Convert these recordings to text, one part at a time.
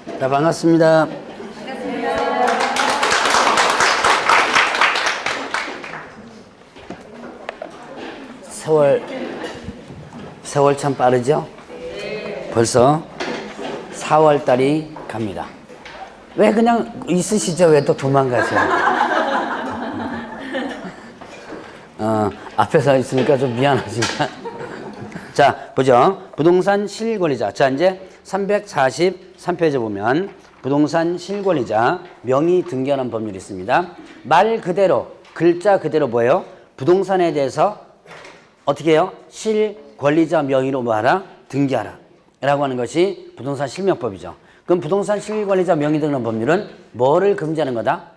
자, 반갑습니다. 세월 참 빠르죠? 벌써 4월 달이 갑니다. 왜 그냥 있으시죠? 왜 또 도망가세요? 앞에서 있으니까 좀 미안하신가? 자, 보죠. 부동산 실권리자. 자, 이제 343페이지 보면 부동산 실권리자 명의 등기하는 법률이 있습니다. 말 그대로, 글자 그대로 뭐예요? 부동산에 대해서 어떻게 해요? 실권리자 명의로 뭐하라? 등기하라. 라고 하는 것이 부동산 실명법이죠. 그럼 부동산 실권리자 명의 등기하는 법률은 뭐를 금지하는 거다?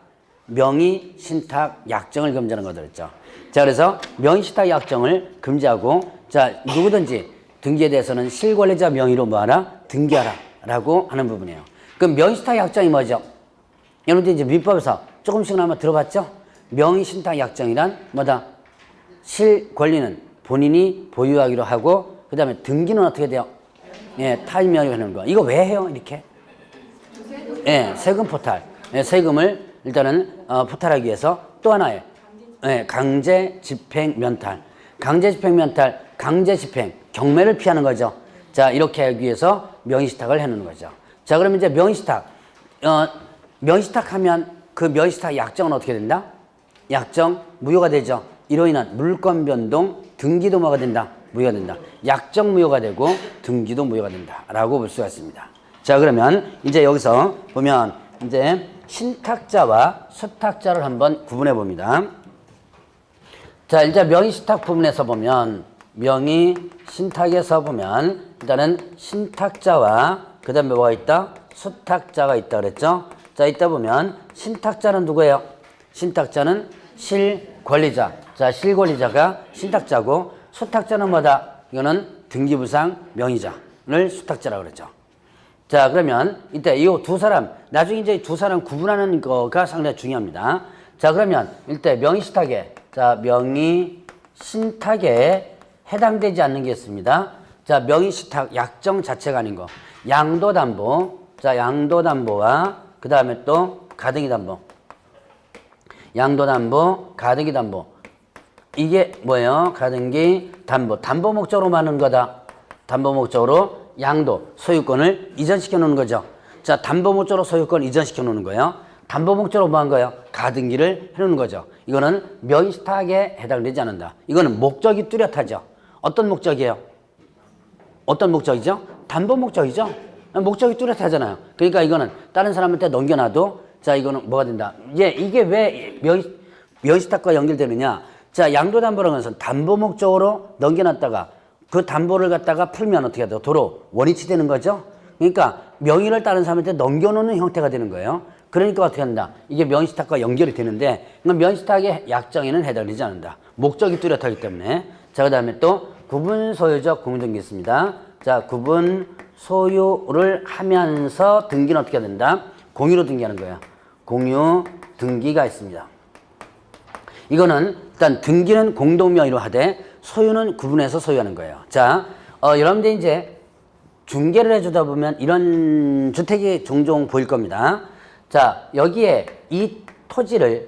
명의, 신탁, 약정을 금지하는 거다 그랬죠. 자, 그래서 명의, 신탁, 약정을 금지하고, 자, 누구든지 등기에 대해서는 실권리자 명의로 뭐하라? 등기하라. 라고 하는 부분이에요. 그럼 명의, 신탁, 약정이 뭐죠? 여러분들 이제 민법에서 조금씩나마 들어봤죠? 명의, 신탁, 약정이란 뭐다? 실권리는 본인이 보유하기로 하고, 그 다음에 등기는 어떻게 돼요? 예, 타인 명의로 하는 거. 이거 왜 해요? 이렇게? 예, 세금 포탈. 예, 세금을 일단은 포탈하기 위해서 또 하나의 강제 집행 면탈. 강제 집행 면탈, 강제 집행, 경매를 피하는 거죠. 자, 이렇게 하기 위해서 명의신탁을 해놓는 거죠. 자, 그러면 이제 명의신탁. 명의신탁 하면 그 명의신탁 약정은 어떻게 된다? 약정 무효가 되죠. 이로 인한 물권 변동, 등기도 뭐가 된다? 무효가 된다. 약정 무효가 되고 등기도 무효가 된다. 라고 볼 수가 있습니다. 자, 그러면 이제 여기서 보면 이제 신탁자와 수탁자를 한번 구분해 봅니다. 자, 일단 명의신탁 부분에서 보면 명의신탁에서 보면 일단은 신탁자와 그 다음에 뭐가 있다? 수탁자가 있다 그랬죠? 자, 이따 보면 신탁자는 누구예요? 신탁자는 실권리자. 자, 실권리자가 신탁자고 수탁자는 뭐다? 이거는 등기부상 명의자를 수탁자라고 그랬죠. 자, 그러면 이때 이 두 사람, 나중에 이제 두 사람 구분하는 거가 상당히 중요합니다. 자, 그러면 일단 명의신탁에, 자, 명의신탁에 해당되지 않는 게 있습니다. 자, 명의신탁 약정 자체가 아닌 거. 양도담보, 자, 양도담보와 그 다음에 또 가등기담보. 양도담보, 가등기담보. 이게 뭐예요? 가등기담보. 담보 목적으로 하는 거다. 담보 목적으로 양도, 소유권을 이전시켜 놓는 거죠. 자, 담보 목적으로 소유권을 이전시켜 놓는 거예요. 담보 목적으로 뭐 한 거예요? 가등기를 해놓는 거죠. 이거는 명의신탁에 해당되지 않는다. 이거는 목적이 뚜렷하죠. 어떤 목적이에요? 어떤 목적이죠? 담보 목적이죠. 목적이 뚜렷하잖아요. 그러니까 이거는 다른 사람한테 넘겨놔도 자, 이거는 뭐가 된다. 이게 왜 명의신탁과 연결되느냐? 자, 양도담보라는 것은 담보 목적으로 넘겨놨다가 그 담보를 갖다가 풀면 어떻게 돼요? 도로 원위치 되는 거죠. 그러니까 명의를 다른 사람한테 넘겨놓는 형태가 되는 거예요. 그러니까 어떻게 한다? 이게 명의신탁과 연결이 되는데 명의신탁의 약정에는 해당되지 않는다. 목적이 뚜렷하기 때문에. 자, 그 다음에 또 구분소유적 공유등기 있습니다. 자, 구분소유를 하면서 등기는 어떻게 된다? 공유로 등기하는 거예요. 공유 등기가 있습니다. 이거는 일단 등기는 공동명의로 하되 소유는 구분해서 소유하는 거예요. 자, 여러분들 이제 중개를 해주다 보면 이런 주택이 종종 보일 겁니다. 자, 여기에 이 토지를,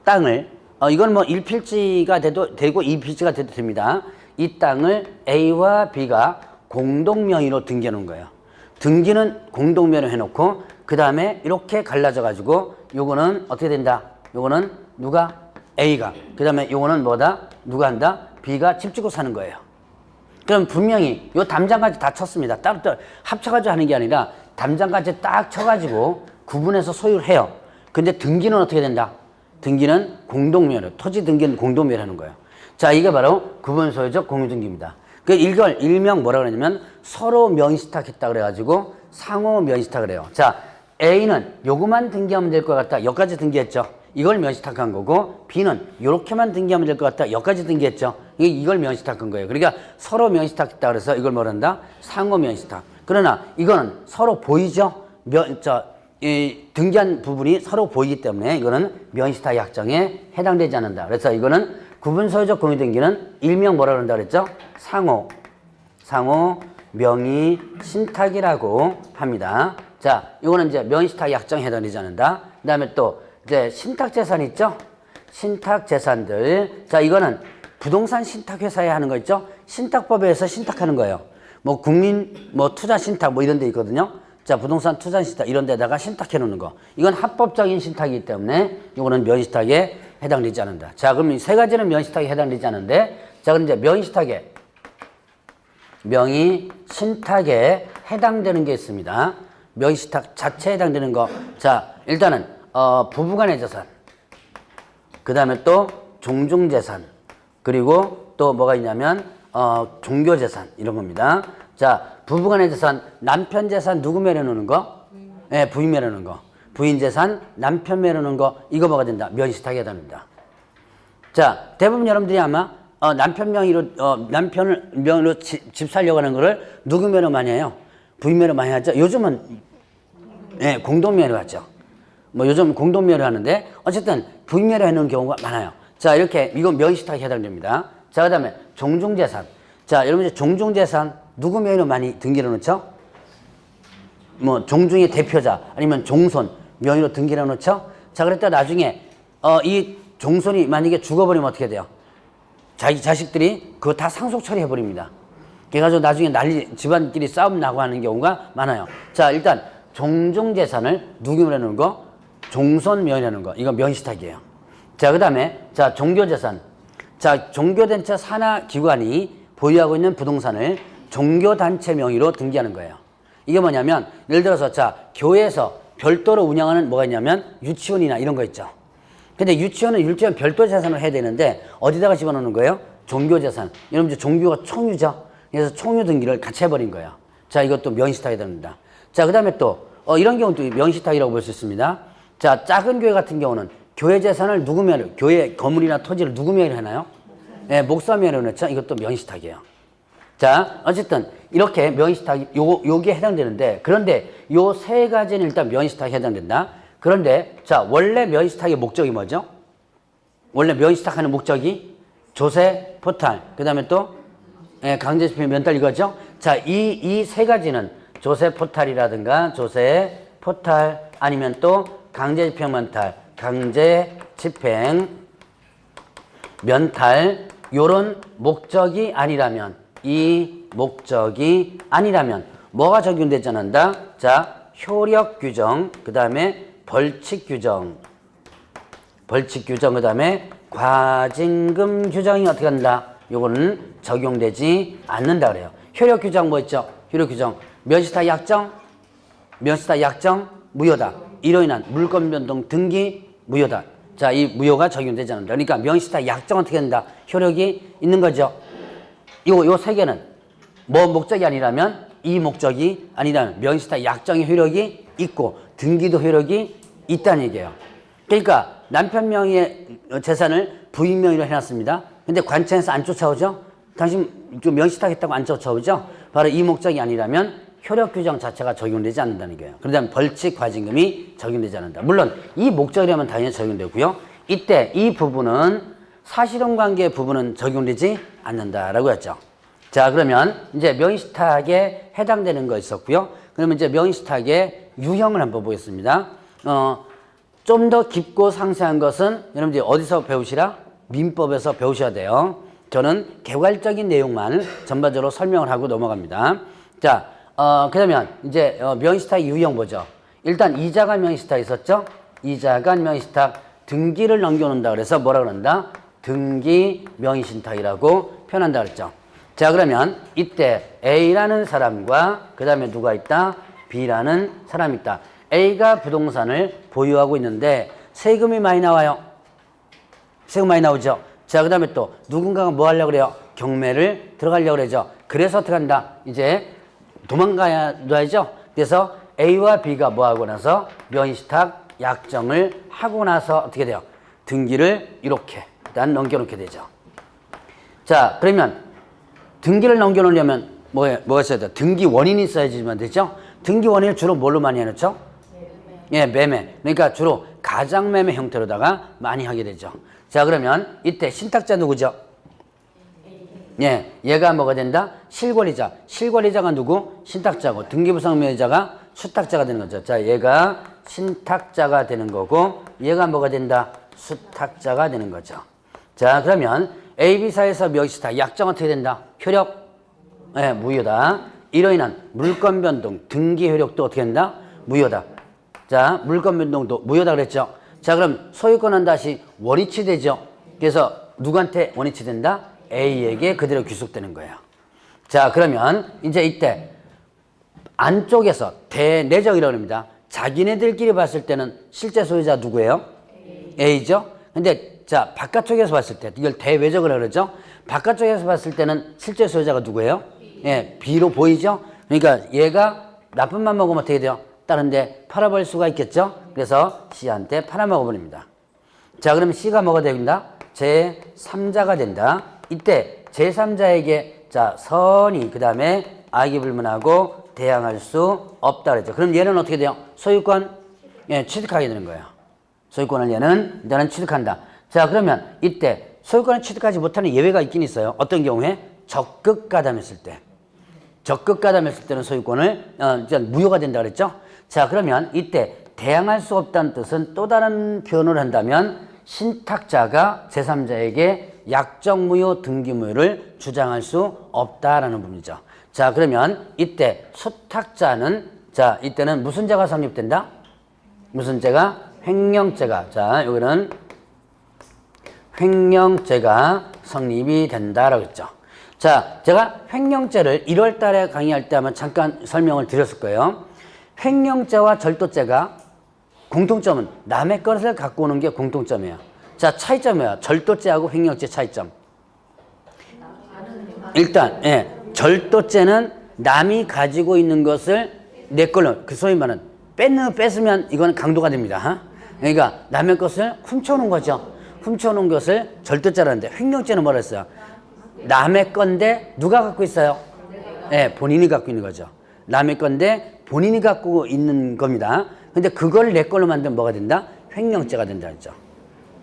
땅을, 이건 뭐 1필지가 돼도 되고 2필지가 돼도 됩니다. 이 땅을 A와 B가 공동명의로 등기해 놓은 거예요. 등기는 공동명의로 해놓고, 그 다음에 이렇게 갈라져가지고, 요거는 어떻게 된다? 요거는 누가? A가. 그 다음에 요거는 뭐다? 누가 한다? B가 집 짓고 사는 거예요. 그럼 분명히 요 담장까지 다 쳤습니다. 따로따로 합쳐가지고 하는 게 아니라 담장까지 딱 쳐가지고 구분해서 소유를 해요. 근데 등기는 어떻게 된다? 등기는 공동명의로, 토지 등기는 공동명의로 하는 거예요. 자, 이게 바로 구분소유적 공유등기입니다. 그 이걸 일명 뭐라 그러냐면 서로 명의신탁했다 그래가지고 상호 명의신탁을 해요. 자, A는 요거만 등기하면 될 것 같다. 여기까지 등기했죠. 이걸 명의신탁한 거고, B는 요렇게만 등기하면 될 것 같다. 여기까지 등기했죠. 이걸 명의신탁한 거예요. 그러니까 서로 명의신탁했다 그래서 이걸 뭐라 한다? 상호 명의신탁. 그러나 이거는 서로 보이죠? 등기한 부분이 서로 보이기 때문에 이거는 명의신탁 약정에 해당되지 않는다. 그래서 이거는 구분소유적 공유등기는 일명 뭐라 그런다 그랬죠? 상호 명의신탁이라고 합니다. 자, 이거는 이제 명의신탁 약정에 해당되지 않는다. 그 다음에 또 이제 신탁재산 있죠? 신탁재산들. 자, 이거는 부동산 신탁회사에 하는 거 있죠? 신탁법에 의해서 신탁하는 거예요. 뭐 국민 뭐 투자신탁 뭐 이런 데 있거든요. 자, 부동산 투자신탁 이런 데다가 신탁해 놓는 거. 이건 합법적인 신탁이기 때문에 이거는 명의신탁에 해당되지 않는다. 자, 그럼 이 세 가지는 명의신탁에 해당되지 않는데, 자, 그럼 이제 명의신탁에 해당되는 게 있습니다. 명의신탁 자체에 해당되는 거. 자, 일단은 부부간의 재산, 그 다음에 또 종중재산, 그리고 또 뭐가 있냐면 종교재산 이런 겁니다. 자, 부부간의 재산, 남편 재산 누구 매려놓는 거? 네, 부인 매려놓는 거. 부인 재산, 남편 매려놓는 거. 이거 뭐가 된다? 명의신탁에 해당된다. 자, 대부분 여러분들이 아마 남편 명의로 집 살려고 하는 거를 누구 매로 많이 해요? 부인 매로 많이 하죠. 요즘은 공동 매로 하죠. 뭐 요즘 공동 매로 하는데 어쨌든 부인 매로 해놓은 경우가 많아요. 자, 이렇게 이건 명의신탁에 해당됩니다. 자, 그다음에 종중재산. 자, 여러분 이제 종중재산 누구 명의로 많이 등기를 놓죠? 뭐 종중의 대표자 아니면 종손 명의로 등기를 놓죠. 자, 그랬다 나중에 이 종손이 만약에 죽어버리면 어떻게 돼요? 자기 자식들이 그거 다 상속 처리해버립니다. 그래가지고 나중에 집안끼리 싸움 나고 하는 경우가 많아요. 자, 일단 종중재산을 누구 명의로 놓는 거? 종손 명의로 놓는 거. 이건 명의신탁이에요. 자, 그 다음에 자, 종교재산. 자, 종교단체 산하기관이 보유하고 있는 부동산을 종교단체 명의로 등기하는 거예요. 이게 뭐냐면 예를 들어서 자, 교회에서 별도로 운영하는 뭐가 있냐면 유치원이나 이런 거 있죠. 근데 유치원은 별도 재산을 해야 되는데 어디다가 집어넣는 거예요? 종교재산. 여러분 이제 종교가 총유죠. 그래서 총유 등기를 같이 해버린 거예요. 자, 이것도 명의신탁이 됩니다. 자, 그 다음에 또 이런 경우도 명의신탁이라고 볼 수 있습니다. 자, 작은 교회 같은 경우는 교회 재산을 누구 명의로, 교회 건물이나 토지를 누구 명의로 해나요? 네, 목사 명의로 넣죠. 이것도 명의신탁이에요. 자, 어쨌든 이렇게 명의신탁이 요게 해당되는데, 그런데 요 세 가지는 일단 명의신탁에 해당된다. 그런데 자, 원래 명의신탁의 목적이 뭐죠? 원래 명의신탁하는 목적이 조세, 포탈, 그 다음에 또 강제집행, 면탈 이거죠? 자, 이 세 가지는 조세, 포탈이라든가 조세, 포탈 아니면 또 강제집행, 면탈, 강제집행, 면탈 요런 목적이 아니라면, 이 목적이 아니라면 뭐가 적용되지 않는다? 자, 효력 규정, 그 다음에 벌칙 규정, 그 다음에 과징금 규정이 어떻게 한다? 요거는 적용되지 않는다 그래요. 효력 규정 뭐 있죠? 효력 규정 명의신탁 약정, 무효다. 이로 인한 물권 변동 등기 무효다. 자, 이 무효가 적용되지 않는다. 그러니까 명의신탁 약정 어떻게 된다? 효력이 있는 거죠. 요 세 개는 뭐 목적이 아니라면, 이 목적이 아니라면 명의신탁 약정의 효력이 있고 등기도 효력이 있다는 얘기예요. 그러니까 남편 명의의 재산을 부인 명의로 해놨습니다. 근데 관청에서 안 쫓아오죠? 당신 명의신탁 했다고 안 쫓아오죠? 바로 이 목적이 아니라면 효력 규정 자체가 적용되지 않는다는 거예요. 그러다 벌칙, 과징금이 적용되지 않는다. 물론 이 목적이라면 당연히 적용되고요. 이때 이 부분은 사실혼 관계 부분은 적용되지 않는다라고 했죠. 자, 그러면 이제 명의신탁에 해당되는 거 있었고요. 그러면 이제 명의신탁의 유형을 한번 보겠습니다. 좀 더 깊고 상세한 것은 여러분들이 어디서 배우시라? 민법에서 배우셔야 돼요. 저는 개괄적인 내용만 전반적으로 설명을 하고 넘어갑니다. 자, 그러면 이제 명의신탁 유형 보죠. 일단 이자간 명의신탁 있었죠? 이자간 명의신탁 등기를 넘겨놓는다 그래서 뭐라 그런다? 등기 명의신탁이라고 표현한다 그랬죠. 자, 그러면 이때 A라는 사람과 그 다음에 누가 있다? B라는 사람이 있다. A가 부동산을 보유하고 있는데 세금이 많이 나와요. 세금 많이 나오죠. 자, 그 다음에 또 누군가가 뭐 하려고 그래요? 경매를 들어가려고 그러죠. 그래서 어떻게 한다? 이제 도망가야죠. 그래서 A와 B가 뭐 하고 나서 명의신탁 약정을 하고 나서 어떻게 돼요? 등기를 이렇게 일단 넘겨놓게 되죠. 자, 그러면 등기를 넘겨놓으려면 뭐가 있어야 돼요? 등기 원인이 있어야지만 되죠? 등기 원인을 주로 뭘로 많이 해놓죠? 예, 매매. 그러니까 주로 가장매매 형태로다가 많이 하게 되죠. 자, 그러면 이때 신탁자 누구죠? 예, 얘가 뭐가 된다? 실권리자. 실권리자가 누구? 신탁자고 등기부상 명의자가 수탁자가 되는 거죠. 자, 얘가 신탁자가 되는 거고 얘가 뭐가 된다? 수탁자가 되는 거죠. 자, 그러면 A, B 사이에서 명시탁 약정 어떻게 된다? 효력? 네, 무효다. 이로 인한 물권 변동, 등기 효력도 어떻게 된다? 무효다. 자, 물권 변동도 무효다 그랬죠. 자, 그럼 소유권은 다시 원위치 되죠. 그래서 누구한테 원위치 된다? A에게 그대로 귀속되는 거예요. 자, 그러면 이제 이때 안쪽에서 대내적이라고 합니다. 자기네들끼리 봤을 때는 실제 소유자 누구예요? A죠. 근데 자, 바깥쪽에서 봤을 때 이걸 대외적으로 그러죠. 바깥쪽에서 봤을 때는 실제 소유자가 누구예요? 예, B로 보이죠. 그러니까 얘가 나쁜 맘 먹으면 어떻게 돼요? 다른데 팔아버릴 수가 있겠죠. 그래서 C한테 팔아먹어버립니다. 자, 그러면 C가 뭐가 된다? 제3자가 된다. 이때 제3자에게 자, 선이 그 다음에 악이 불문하고 대항할 수 없다 그랬죠. 그럼 얘는 어떻게 돼요? 소유권 예, 취득하게 되는 거예요. 소유권을 얘는 일단은 취득한다. 자, 그러면 이때 소유권을 취득하지 못하는 예외가 있긴 있어요. 어떤 경우에? 적극 가담했을 때. 적극 가담했을 때는 소유권을 일단 무효가 된다 그랬죠. 자, 그러면 이때 대항할 수 없다는 뜻은 또 다른 표현을 한다면 신탁자가 제3자에게 약정무효 등기무효를 주장할 수 없다라는 부분이죠. 자, 그러면 이때 수탁자는 자, 이때는 무슨 죄가 성립된다? 무슨 죄가? 횡령죄가. 자, 여기는 횡령죄가 성립이 된다라고 했죠. 자, 제가 횡령죄를 1월 달에 강의할 때 한번 잠깐 설명을 드렸을 거예요. 횡령죄와 절도죄가 공통점은 남의 것을 갖고 오는 게 공통점이에요. 자, 차이점이에요. 절도죄하고 횡령죄 차이점. 일단, 예, 절도죄는 남이 가지고 있는 것을 내 걸로, 그 소위 말하는 뺏으면 이건 강도가 됩니다. 그러니까 남의 것을 훔쳐오는 거죠. 훔쳐오는 것을 절도죄라는데 횡령죄는 뭐라 했어요? 남의 건데 누가 갖고 있어요? 예, 본인이 갖고 있는 거죠. 남의 건데 본인이 갖고 있는 겁니다. 근데 그걸 내 걸로 만들면 뭐가 된다? 횡령죄가 된다 했죠.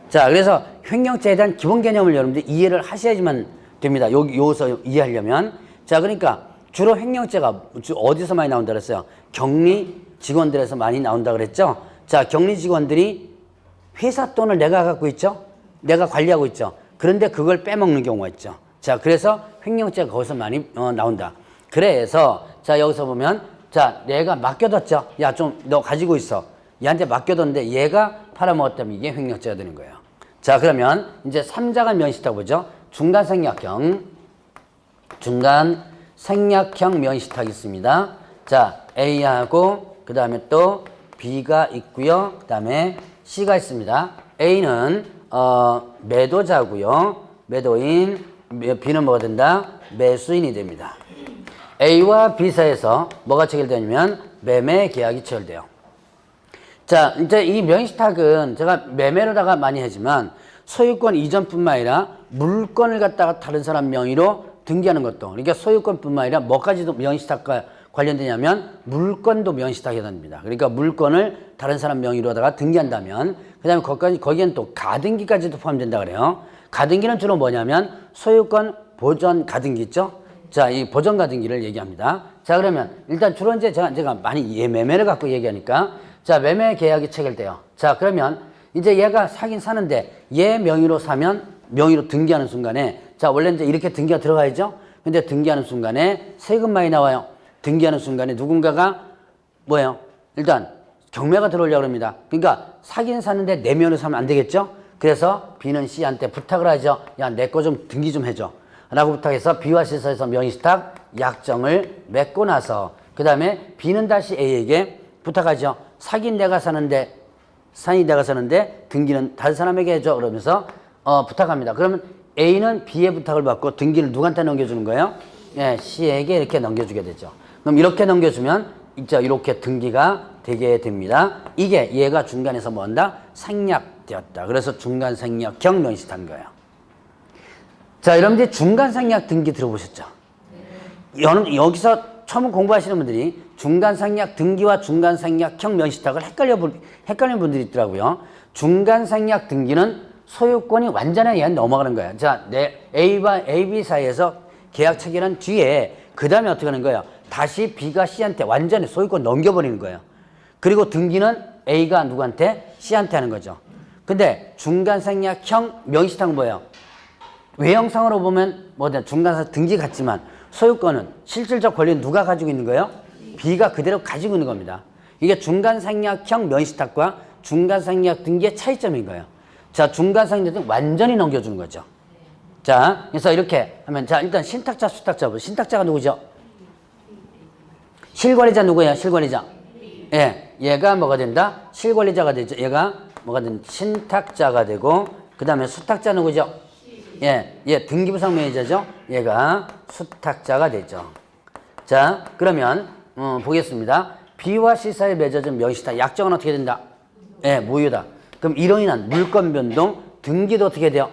자, 그래서 횡령죄에 대한 기본 개념을 여러분들 이해를 하셔야지만 됩니다. 여기서 이해하려면. 자, 그러니까 주로 횡령죄가 어디서 많이 나온다 그랬어요? 격리 직원들에서 많이 나온다 그랬죠. 자, 격리 직원들이 회사 돈을 내가 갖고 있죠. 내가 관리하고 있죠. 그런데 그걸 빼먹는 경우가 있죠. 자, 그래서 횡령죄가 거기서 많이 나온다. 그래서 자, 여기서 보면 자, 내가 맡겨뒀죠. 야, 좀 너 가지고 있어. 얘한테 맡겨뒀는데 얘가 팔아먹었다면 이게 횡령죄가 되는 거예요. 자, 그러면 이제 3자가 면시탁 보죠. 중간생략형 면시탁이 있습니다. 자, A하고 그 다음에 또 B가 있고요. 그 다음에 C가 있습니다. A는 매도자고요. 매도인, B는 뭐가 된다? 매수인이 됩니다. A와 B 사이에서 뭐가 체결되냐면 매매 계약이 체결돼요. 자, 이제 이 면시탁은 제가 매매로다가 많이 하지만 소유권 이전뿐만 아니라 물건을 갖다가 다른 사람 명의로 등기하는 것도, 그러니까 소유권뿐만 아니라 뭐까지도 면시탁과 관련되냐면 물건도 면시탁이 됩니다. 그러니까 물건을 다른 사람 명의로다가 등기한다면 그 다음에 거기엔 또 가등기까지도 포함된다 그래요. 가등기는 주로 뭐냐면 소유권 보전 가등기 있죠? 자, 이 보전 가등기를 얘기합니다. 자, 그러면 일단 주로 이제 제가 많이 매매를 갖고 얘기하니까 자, 매매 계약이 체결돼요. 자, 그러면 이제 얘가 사긴 사는데 얘 명의로 사면 명의로 등기하는 순간에 자, 원래 이제 이렇게 등기가 들어가야죠? 근데 등기하는 순간에 세금 많이 나와요. 등기하는 순간에 누군가가 뭐예요? 일단 경매가 들어오려고 합니다. 그러니까 사긴 사는데 내 명의로 사면 안 되겠죠? 그래서 B는 C한테 부탁을 하죠. 야, 내 거 좀 등기 좀 해줘. 라고 부탁해서 B와 C 사이에서 면시탁 약정을 맺고 나서 그 다음에 B는 다시 A에게 부탁하죠. 사긴 내가 사는데 등기는 다른 사람에게 해줘. 그러면서 부탁합니다. 그러면 A는 B의 부탁을 받고 등기를 누구한테 넘겨주는 거예요? 예, C에게 이렇게 넘겨주게 되죠. 그럼 이렇게 넘겨주면 이렇게 등기가 되게 됩니다. 이게 얘가 중간에서 뭐 한다? 생략되었다. 그래서 중간생략형 면시탁인 거예요. 자, 여러분들 중간생략 등기 들어보셨죠? 여기서 처음 공부하시는 분들이 중간생략 등기와 중간생략형 면시탁을 헷갈리는 분들이 있더라고요. 중간생략 등기는 소유권이 완전히 얘한테 넘어가는 거야. 자, 내 A와 AB 사이에서 계약 체결한 뒤에 그 다음에 어떻게 하는 거예요? 다시 B가 C한테 완전히 소유권 넘겨버리는 거예요. 그리고 등기는 A가 누구한테? C한테 하는 거죠. 근데 중간생략형 명의신탁은 뭐예요? 외형상으로 보면 뭐든 중간상 등기 같지만 소유권은 실질적 권리는 누가 가지고 있는 거예요? B가 그대로 가지고 있는 겁니다. 이게 중간생략형 명의신탁과 중간생략 등기의 차이점인 거예요. 자, 중간생략 등 완전히 넘겨주는 거죠. 자, 그래서 이렇게 하면 자, 일단 신탁자, 수탁자. 신탁자가 누구죠? 실권리자 누구예요? 실권리자. 예, 얘가 뭐가 된다? 실권리자가 되죠. 얘가 뭐가 된 신탁자가 되고 그 다음에 수탁자 누구죠? 예, 얘 등기부상 명의자죠. 얘가 수탁자가 되죠. 자, 그러면 보겠습니다. B와 C 사이에 맺어진 명의신탁 약정은 어떻게 된다? 예, 무효다. 그럼 이로 인한 물권 변동, 등기도 어떻게 돼요?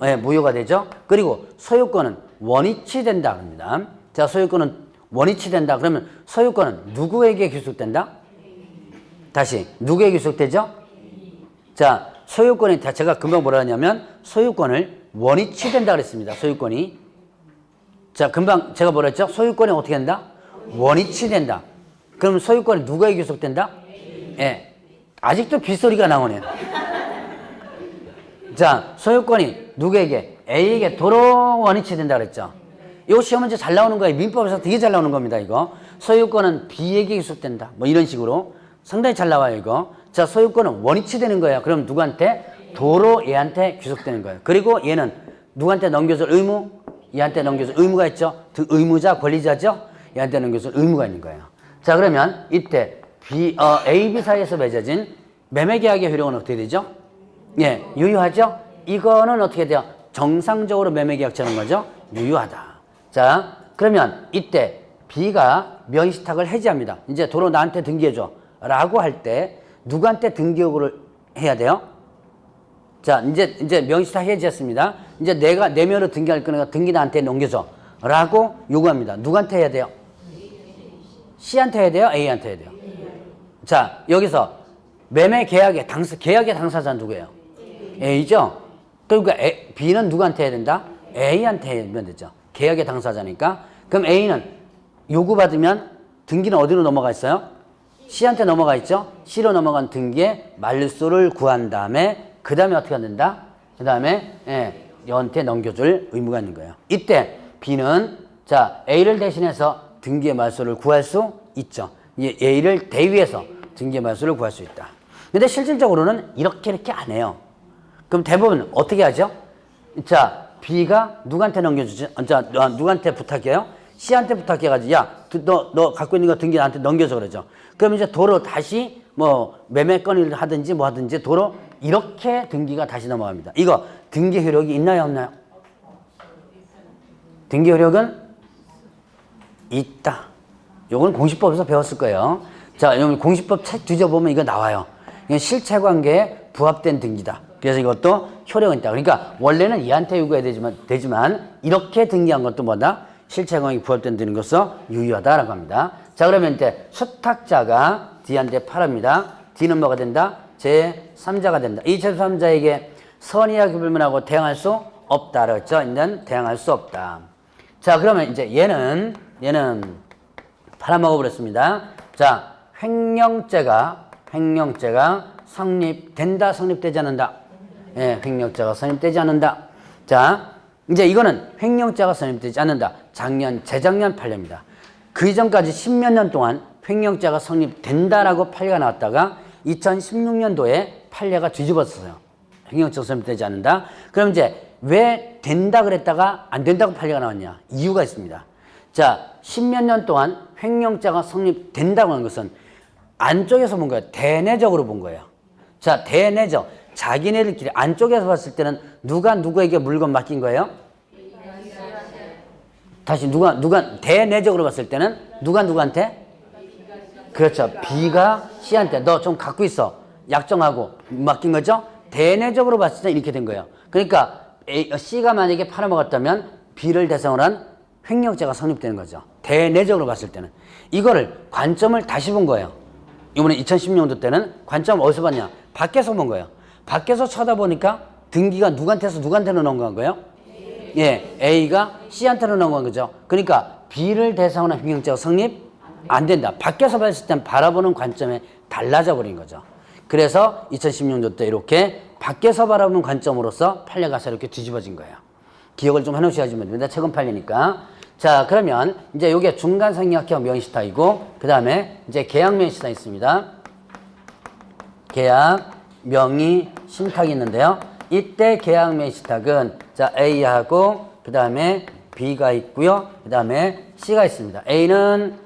예, 무효가 되죠. 그리고 소유권은 원위치 된다 합니다. 자, 소유권은 원위치 된다. 그러면 소유권은 누구에게 귀속된다? 다시 누구에게 귀속되죠? 자, 소유권이 제가 금방 뭐라 하냐면 소유권을 원위치 된다 그랬습니다. 소유권이. 자, 금방 제가 뭐라 했죠? 소유권이 어떻게 된다? 원위치 된다. 그럼 소유권이 누구에게 귀속된다? 예. 아직도 빗소리가 나오네요. 자, 소유권이 누구에게? A에게 도로 원위치 된다 그랬죠. 이거 시험 문제 잘 나오는 거예요. 민법에서 되게 잘 나오는 겁니다, 이거. 소유권은 B에게 귀속된다. 뭐 이런 식으로. 상당히 잘 나와요, 이거. 자, 소유권은 원위치 되는 거예요. 그럼 누구한테? 도로 얘한테 귀속되는 거예요. 그리고 얘는 누구한테 넘겨줄 의무? 얘한테 넘겨줄 의무가 있죠. 의무자, 권리자죠. 얘한테 넘겨줄 의무가 있는 거예요. 자, 그러면 이때 A, B 사이에서 맺어진 매매계약의 효력은 어떻게 되죠? 예, 유효하죠? 이거는 어떻게 돼요? 정상적으로 매매계약처럼 거죠? 유효하다. 자, 그러면 이때 B가 명의신탁을 해지합니다. 이제 도로 나한테 등기해줘. 라고 할 때 누구한테 등기 요구를 해야 돼요? 자, 이제 명의신탁 해지했습니다. 이제 내가 내면으로 등기할 거니까 등기 나한테 넘겨줘. 라고 요구합니다. 누구한테 해야 돼요? C한테 해야 돼요? A한테 해야 돼요? 자, 여기서 매매 계약의 당사자는 누구예요? A죠? 그러니까 B는 누구한테 해야 된다? A한테 하면 되죠. 계약의 당사자니까. 그럼 A는 요구받으면 등기는 어디로 넘어가 있어요? C한테 넘어가 있죠? C로 넘어간 등기의 말소를 구한 다음에 그 다음에 어떻게 한다? 그 다음에 얘한테 넘겨줄 의무가 있는 거예요. 이때 B는 자 A를 대신해서 등기의 말소를 구할 수 있죠. A를 대위해서 등기의 말소를 구할 수 있다. 근데 실질적으로는 이렇게 안 해요. 그럼 대부분 어떻게 하죠? 자, B가 누구한테 넘겨주지? 자, 누구한테 부탁해요? C한테 부탁해가지고, 야, 너 갖고 있는 거 등기 나한테 넘겨줘 그러죠. 그럼 이제 도로 다시 뭐 매매건을 하든지 뭐 하든지 도로 이렇게 등기가 다시 넘어갑니다. 이거 등기 효력이 있나요, 없나요? 등기 효력은 있다. 요건 공시법에서 배웠을 거예요. 자, 여러분 공시법 책 뒤져보면 이거 나와요. 이건 실체관계에 부합된 등기다. 그래서 이것도 효력은 있다. 그러니까 원래는 얘한테 요구해야 되지만 이렇게 등기한 것도 뭐다? 실체관계에 부합된 등기로서 유효하다라고 합니다. 자, 그러면 이제 수탁자가 D한테 팔합니다. D는 뭐가 된다? 제3자가 된다. 이 제3자에게 선의하게 불문하고 대항할 수 없다. 그랬죠? 얘는 대항할 수 없다. 자, 그러면 이제 얘는 팔아먹어버렸습니다. 자, 횡령죄가 성립된다, 성립되지 않는다? 예, 횡령죄가 성립되지 않는다. 자, 이제 이거는 횡령죄가 성립되지 않는다. 재작년 판례입니다. 그 이전까지 10몇 년 동안 횡령죄가 성립된다라고 판례가 나왔다가 2016년도에 판례가 뒤집었어요. 횡령죄가 성립되지 않는다. 그럼 이제 왜 된다 그랬다가 안 된다고 판례가 나왔냐? 이유가 있습니다. 자, 10몇 년 동안 횡령죄가 성립된다고 하는 것은 안쪽에서 본 거예요. 대내적으로 본 거예요. 자, 대내적. 자기네들끼리 안쪽에서 봤을 때는 누가 누구에게 물건 맡긴 거예요? 다시 누가 대내적으로 봤을 때는 누가 누구한테? 그렇죠. B가 C한테 너 좀 갖고 있어. 약정하고 맡긴 거죠? 대내적으로 봤을 때 이렇게 된 거예요. 그러니까 C가 만약에 팔아먹었다면 B를 대상으로 한 횡령죄가 성립되는 거죠. 대내적으로 봤을 때는. 이거를 관점을 다시 본 거예요. 이번에 2016년도 때는 관점 어디서 봤냐? 밖에서 본 거예요. 밖에서 쳐다보니까 등기가 누구한테서 누구한테로 넘어간 거예요? 예, A가 C한테로 넘어간 거죠. 그러니까 B를 대상으로 한 횡령죄가 성립 안 된다. 밖에서 봤을 땐 바라보는 관점에 달라져 버린 거죠. 그래서 2016년 때 이렇게 밖에서 바라보는 관점으로서 판례가서 이렇게 뒤집어진 거예요. 기억을 좀 해놓으셔야지만 됩니다. 최근 판례니까. 자, 그러면 이제 요게 중간 생략형 명의시탁이고, 그 다음에 이제 계약 명의시탁이 있습니다. 계약 명의 신탁이 있는데요. 이때 계약 명의시탁은 자, A하고 그 다음에 B가 있고요. 그 다음에 C가 있습니다. A는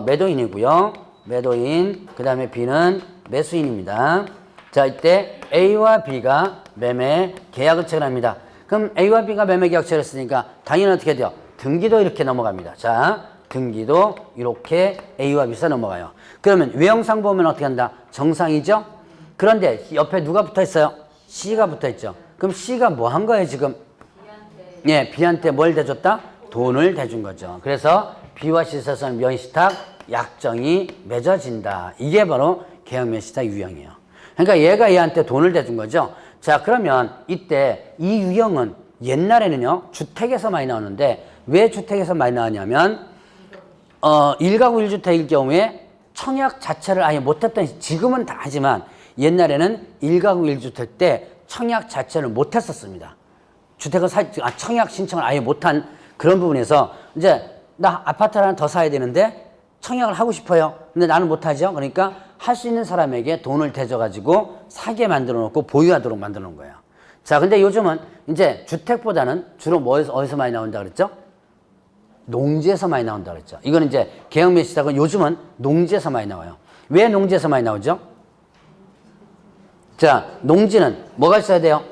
매도인이고요. 매도인, 그 다음에 B는 매수인입니다. 자, 이때 A와 B가 매매 계약을 체결합니다. 그럼 A와 B가 매매 계약 체결했으니까 당연히 어떻게 돼요? 등기도 이렇게 넘어갑니다. 자, 등기도 이렇게 A와 B가 넘어가요. 그러면 외형상 보면 어떻게 한다? 정상이죠? 그런데 옆에 누가 붙어 있어요? C가 붙어 있죠. 그럼 C가 뭐 한 거예요, 지금? 예, B한테 뭘 대줬다? 돈을 대준 거죠. 그래서 B와 C 사이에서는 명의시탁 약정이 맺어진다. 이게 바로 계약 명의시탁 유형이에요. 그러니까 얘가 얘한테 돈을 대준 거죠. 자, 그러면 이때 이 유형은 옛날에는요, 주택에서 많이 나오는데 왜 주택에서 많이 나왔냐면 1가구 1주택일 경우에 청약 자체를 아예 못했던, 지금은 다 하지만 옛날에는 1가구 1주택 때 청약 자체를 못했었습니다. 주택을 청약 신청을 아예 못한 그런 부분에서 이제 나 아파트 하나 더 사야 되는데 청약을 하고 싶어요. 근데 나는 못하죠. 그러니까 할 수 있는 사람에게 돈을 대줘가지고 사게 만들어 놓고 보유하도록 만들어 놓은 거예요. 자, 근데 요즘은 이제 주택보다는 주로 어디서 많이 나온다 그랬죠? 농지에서 많이 나온다 그랬죠. 이거는 이제 계약 명의시탁은 요즘은 농지에서 많이 나와요. 왜 농지에서 많이 나오죠? 자, 농지는 뭐가 있어야 돼요?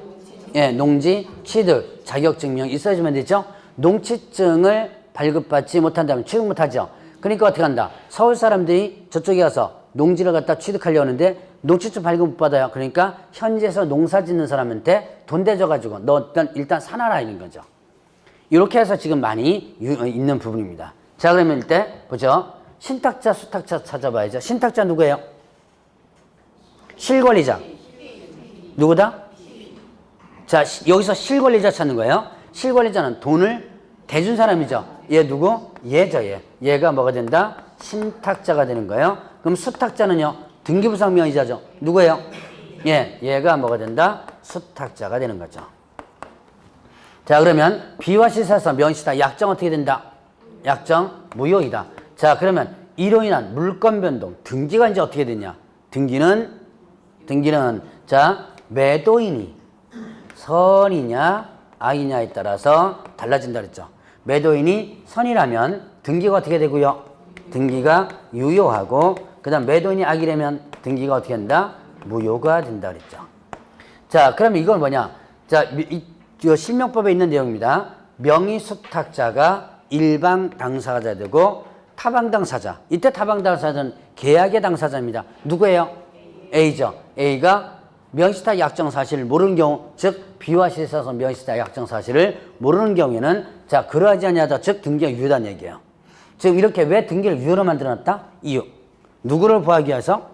예, 농지, 취득, 자격증명 있어야지만 되죠? 농취증을 발급받지 못한다면 취득 못하죠? 그러니까 어떻게 한다? 서울 사람들이 저쪽에 가서 농지를 갖다 취득하려고 하는데 농취증 발급 못 받아요. 그러니까 현지에서 농사 짓는 사람한테 돈 대줘가지고 너 일단 사놔라 이런 거죠. 이렇게 해서 지금 많이 있는 부분입니다. 자, 그러면 일단 보죠. 신탁자, 수탁자 찾아봐야죠. 신탁자 누구예요? 실권리자. 누구다? 자, 여기서 실권리자 찾는 거예요. 실권리자는 돈을 대준 사람이죠. 얘 누구? 얘죠, 얘. 얘가 뭐가 된다? 신탁자가 되는 거예요. 그럼 수탁자는요? 등기부상 명의자죠. 누구예요? 예, 얘가 뭐가 된다? 수탁자가 되는 거죠. 자, 그러면 B와 C 사이에서 명의시탁 약정 어떻게 된다? 약정 무효이다. 자, 그러면 이로 인한 물권 변동, 등기가 이제 어떻게 되냐? 등기는 자, 매도인이 선이냐 악이냐에 따라서 달라진다 그랬죠. 매도인이 선이라면 등기가 어떻게 되고요? 등기가 유효하고, 그 다음 매도인이 악이라면 등기가 어떻게 된다? 무효가 된다 그랬죠. 자, 그러면 이건 뭐냐? 자, 이 실명법에 있는 내용입니다. 명의수탁자가 일방 당사자 되고 타방 당사자. 이때 타방 당사자는 계약의 당사자입니다. 누구예요? A죠. A가 명의시탁 약정 사실을 모르는 경우, 즉 B와 C에 있어서 명의시탁 약정 사실을 모르는 경우에는 자, 그러하지 아니하다, 즉 등기가 유효하다는 얘기예요. 지금 이렇게 왜 등기를 유효로 만들어놨다? 이유. 누구를 보호하기 위해서?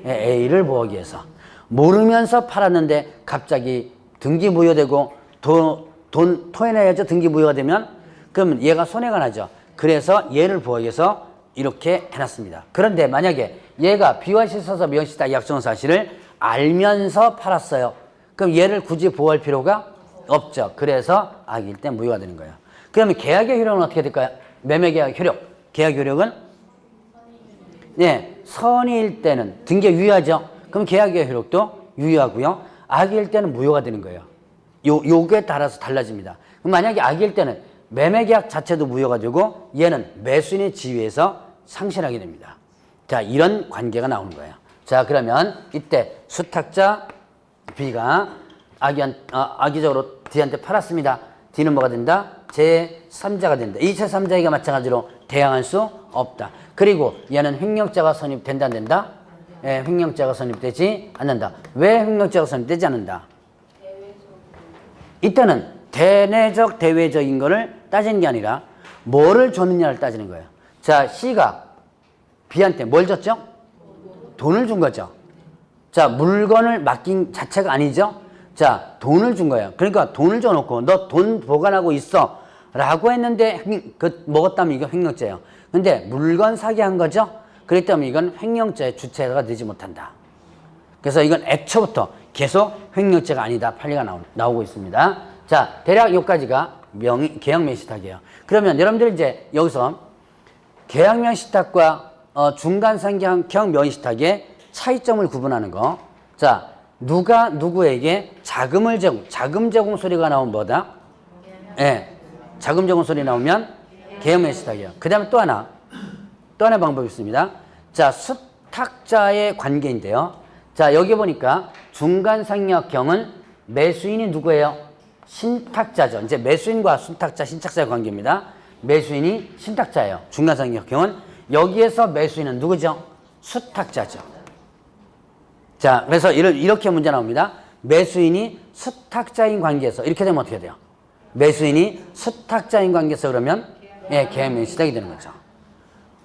A를 보호하기 위해서. 모르면서 팔았는데 갑자기 등기 무효되고 돈 토해내야죠. 등기 무효가 되면. 그러면 얘가 손해가 나죠. 그래서 얘를 보호하기 위해서 이렇게 해놨습니다. 그런데 만약에 얘가 B와 C에 있어서 명의시탁 약정 사실을 알면서 팔았어요. 그럼 얘를 굳이 보호할 필요가 없죠. 그래서 악일 때 무효가 되는 거예요. 그러면 계약의 효력은 어떻게 될까요? 매매계약 효력. 계약 효력은 네, 선의일 때는 등기가 유효하죠. 그럼 계약의 효력도 유효하고요. 악일 때는 무효가 되는 거예요. 요게 따라서 달라집니다. 그럼 만약에 악일 때는 매매계약 자체도 무효가 되고 얘는 매수인의 지위에서 상실하게 됩니다. 자, 이런 관계가 나오는 거예요. 자, 그러면 이때 수탁자 B가 악의적으로 D한테 팔았습니다. D는 뭐가 된다? 제3자가 된다. 이 제3자에게 마찬가지로 대항할 수 없다. 그리고 얘는 횡령죄가 성립된다 안 된다? 예, 횡령죄가 성립되지 않는다. 왜 횡령죄가 성립되지 않는다? 이때는 대내적 대외적인 거를 따지는 게 아니라 뭐를 줬느냐를 따지는 거예요. 자, C가 B한테 뭘 줬죠? 돈을 준 거죠. 자, 물건을 맡긴 자체가 아니죠. 자, 돈을 준 거예요. 그러니까 돈을 줘놓고 너 돈 보관하고 있어 라고 했는데 먹었다면 이건 횡령죄예요. 근데 물건 사기한 거죠. 그렇기 때문에 이건 횡령죄의 주체가 되지 못한다. 그래서 이건 애초부터 계속 횡령죄가 아니다. 판례가 나오고 있습니다. 자, 대략 여기까지가 계약명의신탁이에요. 그러면 여러분들 이제 여기서 계약명의신탁과 중간상계형 명의신탁의 차이점을 구분하는 거. 자, 누가 누구에게 자금 제공 소리가 나오면 뭐다? 예. 자금 제공 소리 나오면 계약명의신탁이에요. 그 다음에 또 하나 방법이 있습니다. 자, 수탁자의 관계인데요. 자, 여기 보니까 중간상략형은 매수인이 누구예요? 신탁자죠. 이제 매수인과 수탁자, 신탁자의 관계입니다. 매수인이 신탁자예요. 중간상략형은 여기에서 매수인은 누구죠? 수탁자죠. 자, 그래서 이렇게 문제 나옵니다. 매수인이 수탁자인 관계에서 이렇게 되면 어떻게 돼요? 매수인이 수탁자인 관계에서 그러면 예, 계약명의신탁이 되는 거죠.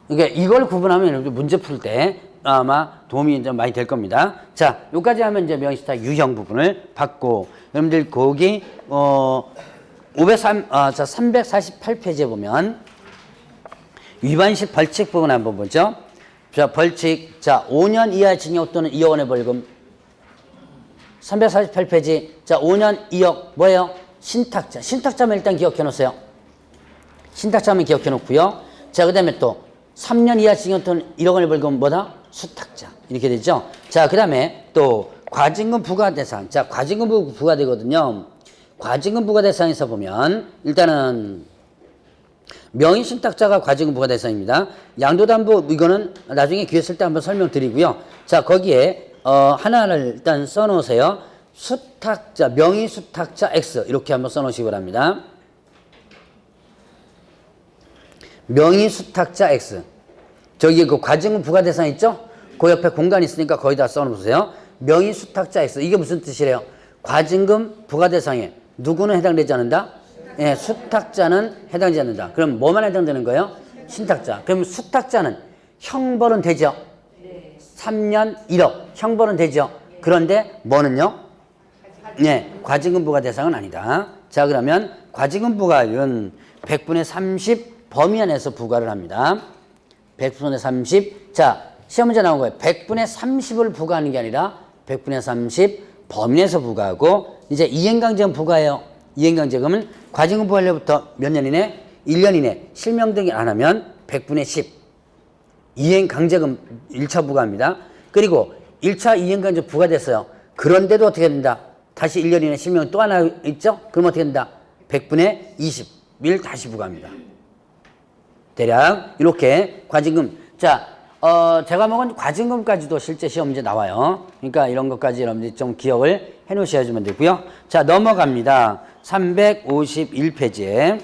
그러니까 이걸 구분하면 문제 풀 때 아마 도움이 좀 많이 될 겁니다. 자, 여기까지 하면 이제 명의신탁 유형 부분을 받고 여러분들 거기 348페이지에 보면 위반시 벌칙 부분 한번 보죠. 자, 벌칙. 자, 5년 이하 징역 또는 2억 원의 벌금. 348페이지. 자, 5년 2억 뭐예요? 신탁자. 신탁자만 일단 기억해 놓으세요. 신탁자만 기억해 놓고요. 자, 그 다음에 또 3년 이하 징역 또는 1억 원의 벌금 뭐다? 수탁자. 이렇게 되죠. 자, 그 다음에 또 과징금 부과 대상. 자, 과징금 부과되거든요. 과징금 부과 대상에서 보면 일단은 명의신탁자가 과징금 부과 대상입니다. 양도담보 이거는 나중에 기회 쓸 때 한번 설명드리고요. 자, 거기에 하나를 일단 써놓으세요. 수탁자, 명의수탁자 X 이렇게 한번 써놓으시기 바랍니다. 명의수탁자 X. 저기 그 과징금 부과 대상 있죠? 그 옆에 공간이 있으니까 거기다 써놓으세요. 명의수탁자 X. 이게 무슨 뜻이래요? 과징금 부과 대상에 누구는 해당되지 않는다? 예, 수탁자는 해당되지 않는다. 그럼 뭐만 해당되는 거예요? 신탁자. 그럼 수탁자는 형벌은 되죠? 3년 1억 형벌은 되죠? 그런데 뭐는요? 네, 과징금 부과 대상은 아니다. 자, 그러면 과징금 부과율은 100분의 30 범위 안에서 부과를 합니다. 100분의 30. 자, 시험 문제 나온 거예요. 100분의 30을 부과하는 게 아니라 100분의 30 범위 내에서 부과하고 이제 이행강제금 부과해요. 이행강제금은 과징금 부과일로부터 몇 년 이내? 1년 이내 실명 등이 안 하면 100분의 10 이행강제금 1차 부과합니다. 그리고 1차 이행강제금 부과됐어요. 그런데도 어떻게 된다? 다시 1년 이내 실명 또 하나 있죠? 그럼 어떻게 된다? 100분의 20을 다시 부과합니다. 대략 이렇게 과징금. 자, 제가 먹은 과징금까지도 실제 시험 문제 나와요. 그러니까 이런 것까지 여러분들이 좀 기억을 해 놓으셔야지만 되고요. 자, 넘어갑니다. 351페이지에.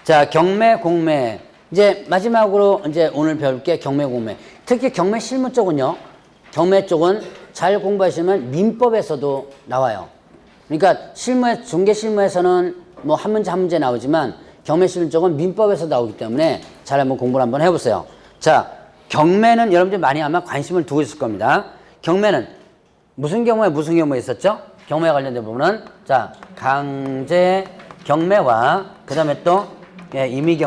자, 경매, 공매. 이제 마지막으로 이제 오늘 배울 게 경매, 공매. 특히 경매 실무 쪽은요. 경매 쪽은 잘 공부하시면 민법에서도 나와요. 그러니까 중개 실무에서는 뭐 한 문제 나오지만 경매 실무 쪽은 민법에서 나오기 때문에 잘 한번 공부를 한번 해보세요. 자, 경매는 여러분들 많이 아마 관심을 두고 있을 겁니다. 경매는 무슨 경우에 있었죠? 경매와 관련된 부분은 자, 강제 경매와 그 다음에 또 예, 임의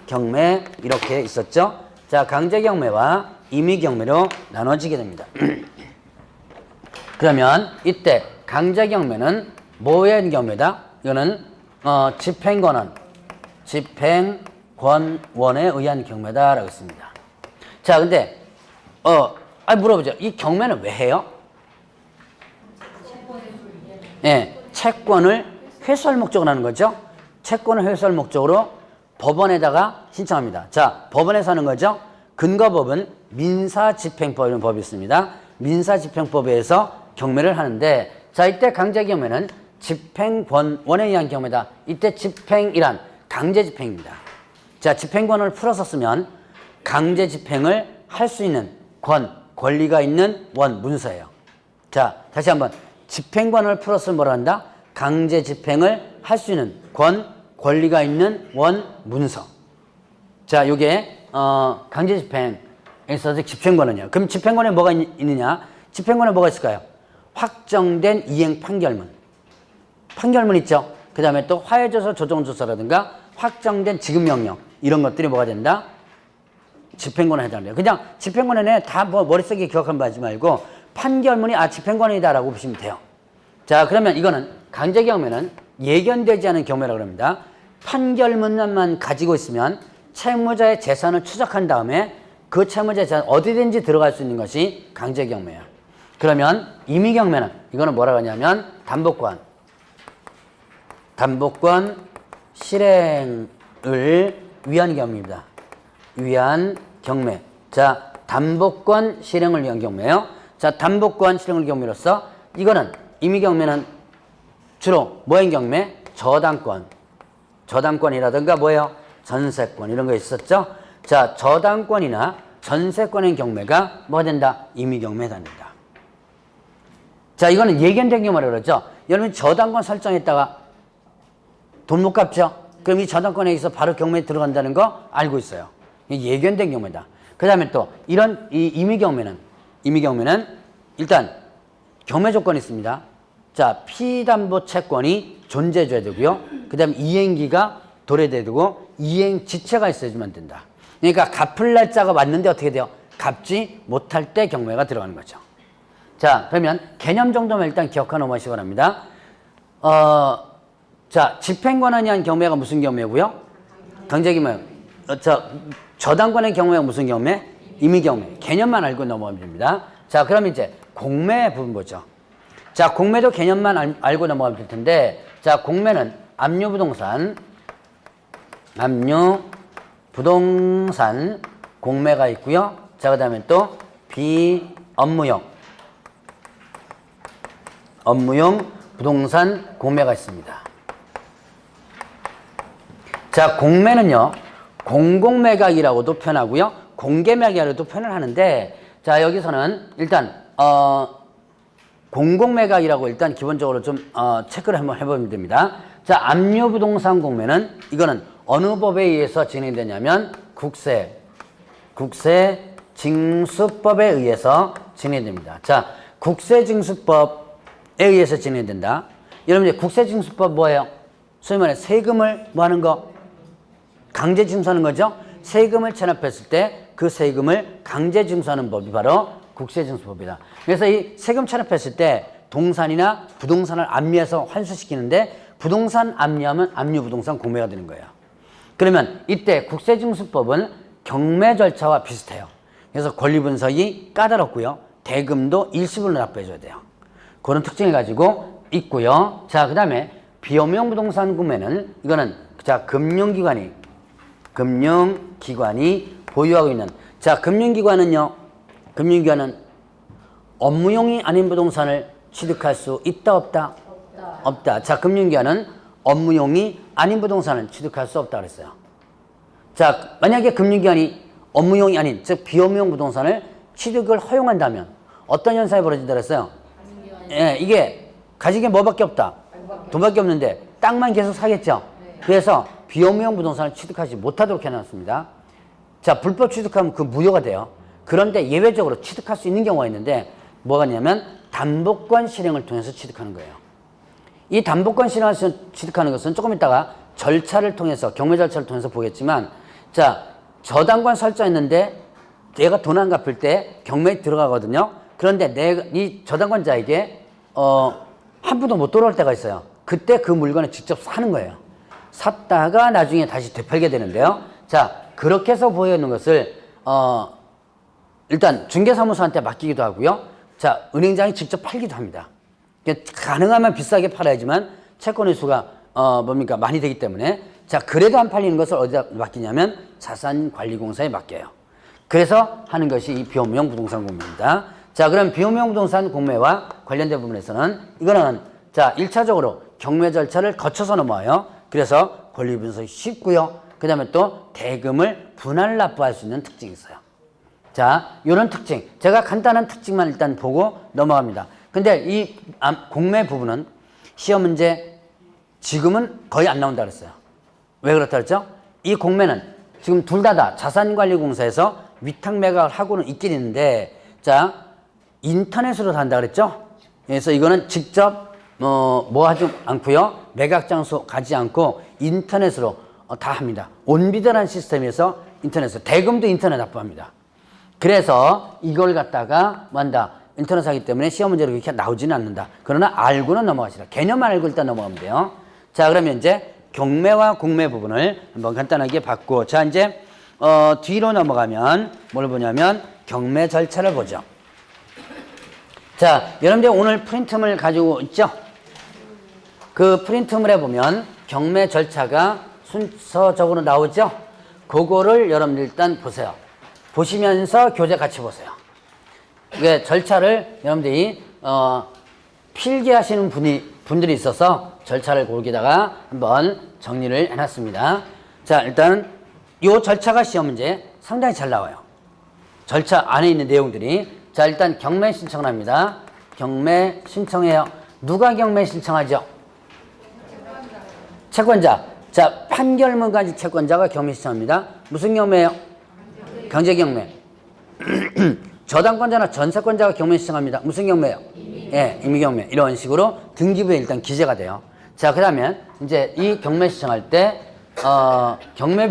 경매 이렇게 있었죠. 자, 강제 경매와 임의 경매로 나눠지게 됩니다. 그러면 이때 강제 경매는 뭐의 경매다? 이거는 집행권원에 의한 경매다라고 했습니다. 자, 근데 물어보죠. 이 경매는 왜 해요? 예, 채권을 회수할 목적으로 하는 거죠. 채권을 회수할 목적으로 법원에다가 신청합니다. 자, 법원에서 하는 거죠. 근거법은 민사집행법이라는 법이 있습니다. 민사집행법에서 경매를 하는데, 자, 이때 강제경매는 집행권원에 의한 경매다. 이때 집행이란 강제집행입니다. 자, 집행권을 풀어서 쓰면 강제집행을 할 수 있는 권리가 있는 문서예요. 자, 다시 한번. 집행권을 풀어서 뭐라 한다? 강제집행을 할 수 있는 권리가 있는 문서. 자, 요게 강제집행에서 집행권은요. 그럼 집행권에 뭐가 있느냐? 집행권에 뭐가 있을까요? 확정된 이행 판결문. 판결문 있죠? 그 다음에 또 화해조서, 조정조서라든가 확정된 지급명령 이런 것들이 뭐가 된다? 집행권에 해당돼요. 그냥 집행권에 다 뭐 머릿속에 기억하면 하지 말고 판결문이 집행권이다라고 보시면 돼요. 자, 그러면 이거는 강제 경매는 예견되지 않은 경매라고 합니다. 판결문만 가지고 있으면 채무자의 재산을 추적한 다음에 그 채무자의 재산 어디든지 들어갈 수 있는 것이 강제 경매예요. 그러면 임의 경매는 이거는 뭐라고 하냐면 담보권 실행을 위한 경매입니다. 위한 경매. 자, 담보권 실행을 위한 경매예요. 자, 담보권 실행을 경매로서 이거는 임의 경매는 주로 뭐인 경매? 저당권이라든가 뭐예요? 전세권 이런 거 있었죠? 자, 저당권이나 전세권의 경매가 뭐가 된다? 임의 경매에 해당된다. 자, 이거는 예견된 경매라고 그러죠. 여러분 저당권 설정했다가 돈 못 갚죠? 그럼 이 저당권에 의해서 바로 경매에 들어간다는 거 알고 있어요. 예견된 경매다. 그 다음에 또 이런 이 임의 경매는 일단 경매 조건이 있습니다. 자, 피담보 채권이 존재해줘야 되고요. 그 다음에 이행기가 도래돼야 되고 이행 지체가 있어야지만 된다. 그러니까 갚을 날짜가 왔는데 어떻게 돼요? 갚지 못할 때 경매가 들어가는 거죠. 자, 그러면 개념 정도만 일단 기억하고 넘어가시기 바랍니다. 자, 집행권한이 한 경매가 무슨 경매고요? 강제경매. 저당권의 경매가 무슨 경매? 임의 경매. 개념만 알고 넘어가면 됩니다. 자, 그럼 이제 공매 부분 보죠. 자, 공매도 개념만 알고 넘어가면 될 텐데, 자, 공매는 압류부동산 공매가 있고요. 자, 그 다음에 또 비업무용 부동산 공매가 있습니다. 자, 공매는요, 공공매각이라고도 표현하고요, 공개매각이라고도 표현을 하는데, 자, 여기서는 일단, 공공매각이라고 일단 기본적으로 좀, 체크를 한번 해보면 됩니다. 자, 압류부동산 공매는, 이거는 어느 법에 의해서 진행되냐면, 국세징수법에 의해서 진행됩니다. 자, 국세징수법에 의해서 진행된다. 여러분, 이제 국세징수법 뭐예요? 소위 말해 세금을 뭐 하는 거? 강제 징수하는 거죠. 세금을 체납했을 때 그 세금을 강제 징수하는 법이 바로 국세징수법이다. 그래서 이 세금 체납했을 때 동산이나 부동산을 압류해서 환수시키는데 부동산 압류하면 압류부동산 공매가 되는 거예요. 그러면 이때 국세징수법은 경매 절차와 비슷해요. 그래서 권리분석이 까다롭고요. 대금도 일시불로 납부해줘야 돼요. 그런 특징을 가지고 있고요. 자, 그 다음에 비업무용 부동산 구매는 이거는 자, 금융기관이 보유하고 있는, 자, 금융기관은 업무용이 아닌 부동산을 취득할 수 있다 없다? 없다. 자, 금융기관은 업무용이 아닌 부동산을 취득할 수 없다 그랬어요. 자, 만약에 금융기관이 업무용이 아닌, 즉 비업무용 부동산을 취득을 허용한다면 어떤 현상이 벌어진다 그랬어요? 예, 이게 가진 게 뭐밖에 없다? 돈밖에 없는데 땅만 계속 사겠죠? 그래서 비업무용 부동산을 취득하지 못하도록 해놨습니다. 자, 불법 취득하면 그 무효가 돼요. 그런데 예외적으로 취득할 수 있는 경우가 있는데 뭐가 있냐면 담보권 실행을 통해서 취득하는 거예요. 이 담보권 실행을 취득하는 것은 조금 이따가 절차를 통해서, 경매 절차를 통해서 보겠지만, 자, 저당권 설정했는데 내가 돈 안 갚을 때 경매에 들어가거든요. 그런데 이 저당권자에게 한 푼도 못 돌아올 때가 있어요. 그때 그 물건을 직접 사는 거예요. 샀다가 나중에 다시 되팔게 되는데요. 자, 그렇게 해서 보여주는 것을 일단 중개사무소한테 맡기기도 하고요. 자, 은행장이 직접 팔기도 합니다. 가능하면 비싸게 팔아야지만 채권의 수가 많이 되기 때문에, 자, 그래도 안 팔리는 것을 어디다 맡기냐면 자산관리공사에 맡겨요. 그래서 하는 것이 이 비업무용 부동산 공매입니다. 자, 그럼 비업무용 부동산 공매와 관련된 부분에서는 이거는 자, 1차적으로 경매 절차를 거쳐서 넘어와요. 그래서 권리 분석이 쉽고요. 그 다음에 또 대금을 분할 납부할 수 있는 특징이 있어요. 자, 이런 특징. 제가 간단한 특징만 일단 보고 넘어갑니다. 근데 이 공매 부분은 시험 문제 지금은 거의 안 나온다 그랬어요. 왜 그렇다 그랬죠? 이 공매는 지금 둘 다 자산관리공사에서 위탁 매각을 하고는 있긴 있는데, 자, 인터넷으로 한다 그랬죠? 그래서 이거는 직접 뭐 하지 않고요. 매각 장소 가지 않고 인터넷으로 다 합니다. 온비드라는 시스템에서 인터넷으로 대금도 인터넷 납부합니다. 그래서 이걸 갖다가 뭐한다. 인터넷 하기 때문에 시험 문제로 그렇게 나오지는 않는다. 그러나 알고는 넘어가시라. 개념만 알고 일단 넘어가면 돼요. 자, 그러면 이제 경매와 공매 부분을 한번 간단하게 봤고, 자, 이제 뒤로 넘어가면 뭘 보냐면 경매 절차를 보죠. 자, 여러분들 오늘 프린트물 가지고 있죠? 그 프린트물에 보면 경매 절차가 순서적으로 나오죠? 그거를 여러분들 일단 보세요. 보시면서 교재 같이 보세요. 이게 절차를 여러분들이 필기하시는 분들이 있어서 절차를 거기다가 한번 정리를 해놨습니다. 자, 일단 이 절차가 시험 문제 상당히 잘 나와요. 절차 안에 있는 내용들이. 자, 일단 경매 신청을 합니다. 경매 신청해요. 누가 경매 신청하죠? 채권자. 자, 판결문까지 채권자가 경매 신청합니다. 무슨 경매예요? 경제경매. 저당권자나 전세권자가 경매 신청합니다. 무슨 경매예요? 예, 임의경매. 이런 식으로 등기부에 일단 기재가 돼요. 자, 그러면 이제 이 경매 신청할 때 경매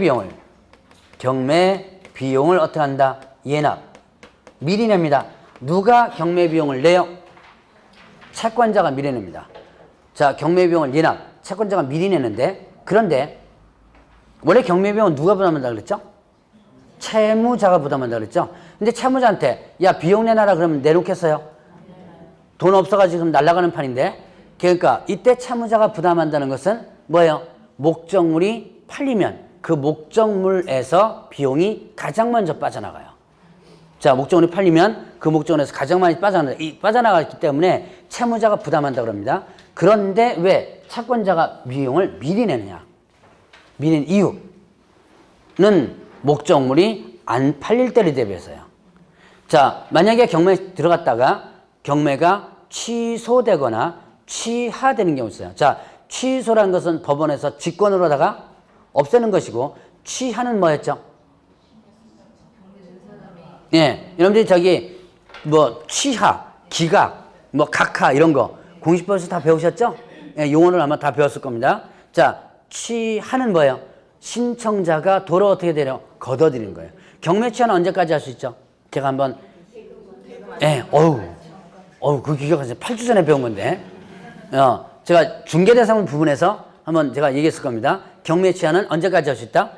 비용을 어떻게 한다? 예납. 미리 냅니다. 누가 경매 비용을 내요? 채권자가 미리 냅니다. 자, 경매 비용을 예납. 채권자가 미리 내는데, 그런데 원래 경매 비용은 누가 부담한다 그랬죠? 채무자가 부담한다 그랬죠? 근데 채무자한테 야, 비용 내놔라 그러면 내놓겠어요? 돈 없어가지고 지금 날아가는 판인데. 그러니까 이때 채무자가 부담한다는 것은 뭐예요? 목적물이 팔리면 그 목적물에서 비용이 가장 먼저 빠져나가요. 자, 목적물이 팔리면 그 목적물에서 가장 많이 빠져나가기 때문에 채무자가 부담한다 그럽니다. 그런데 왜 채권자가 비용을 미리 내느냐? 미리 낸 이유는 목적물이 안 팔릴 때를 대비해서요. 자, 만약에 경매에 들어갔다가 경매가 취소되거나 취하되는 경우 있어요. 자, 취소라는 것은 법원에서 직권으로다가 없애는 것이고, 취하는 뭐였죠? 예, 여러분들이 저기 뭐 취하, 기각, 뭐 각하 이런 거 공시법에서 다 배우셨죠? 예, 용어를 아마 다 배웠을 겁니다. 자, 취하는 뭐예요? 신청자가 도로 어떻게 되려? 걷어들이는 거예요. 경매 취하는 언제까지 할 수 있죠? 제가 한번 예, 그 기억하세요. 8주 전에 배운 건데. 제가 중개대상 부분에서 한번 제가 얘기했을 겁니다. 경매 취하는 언제까지 할 수 있다?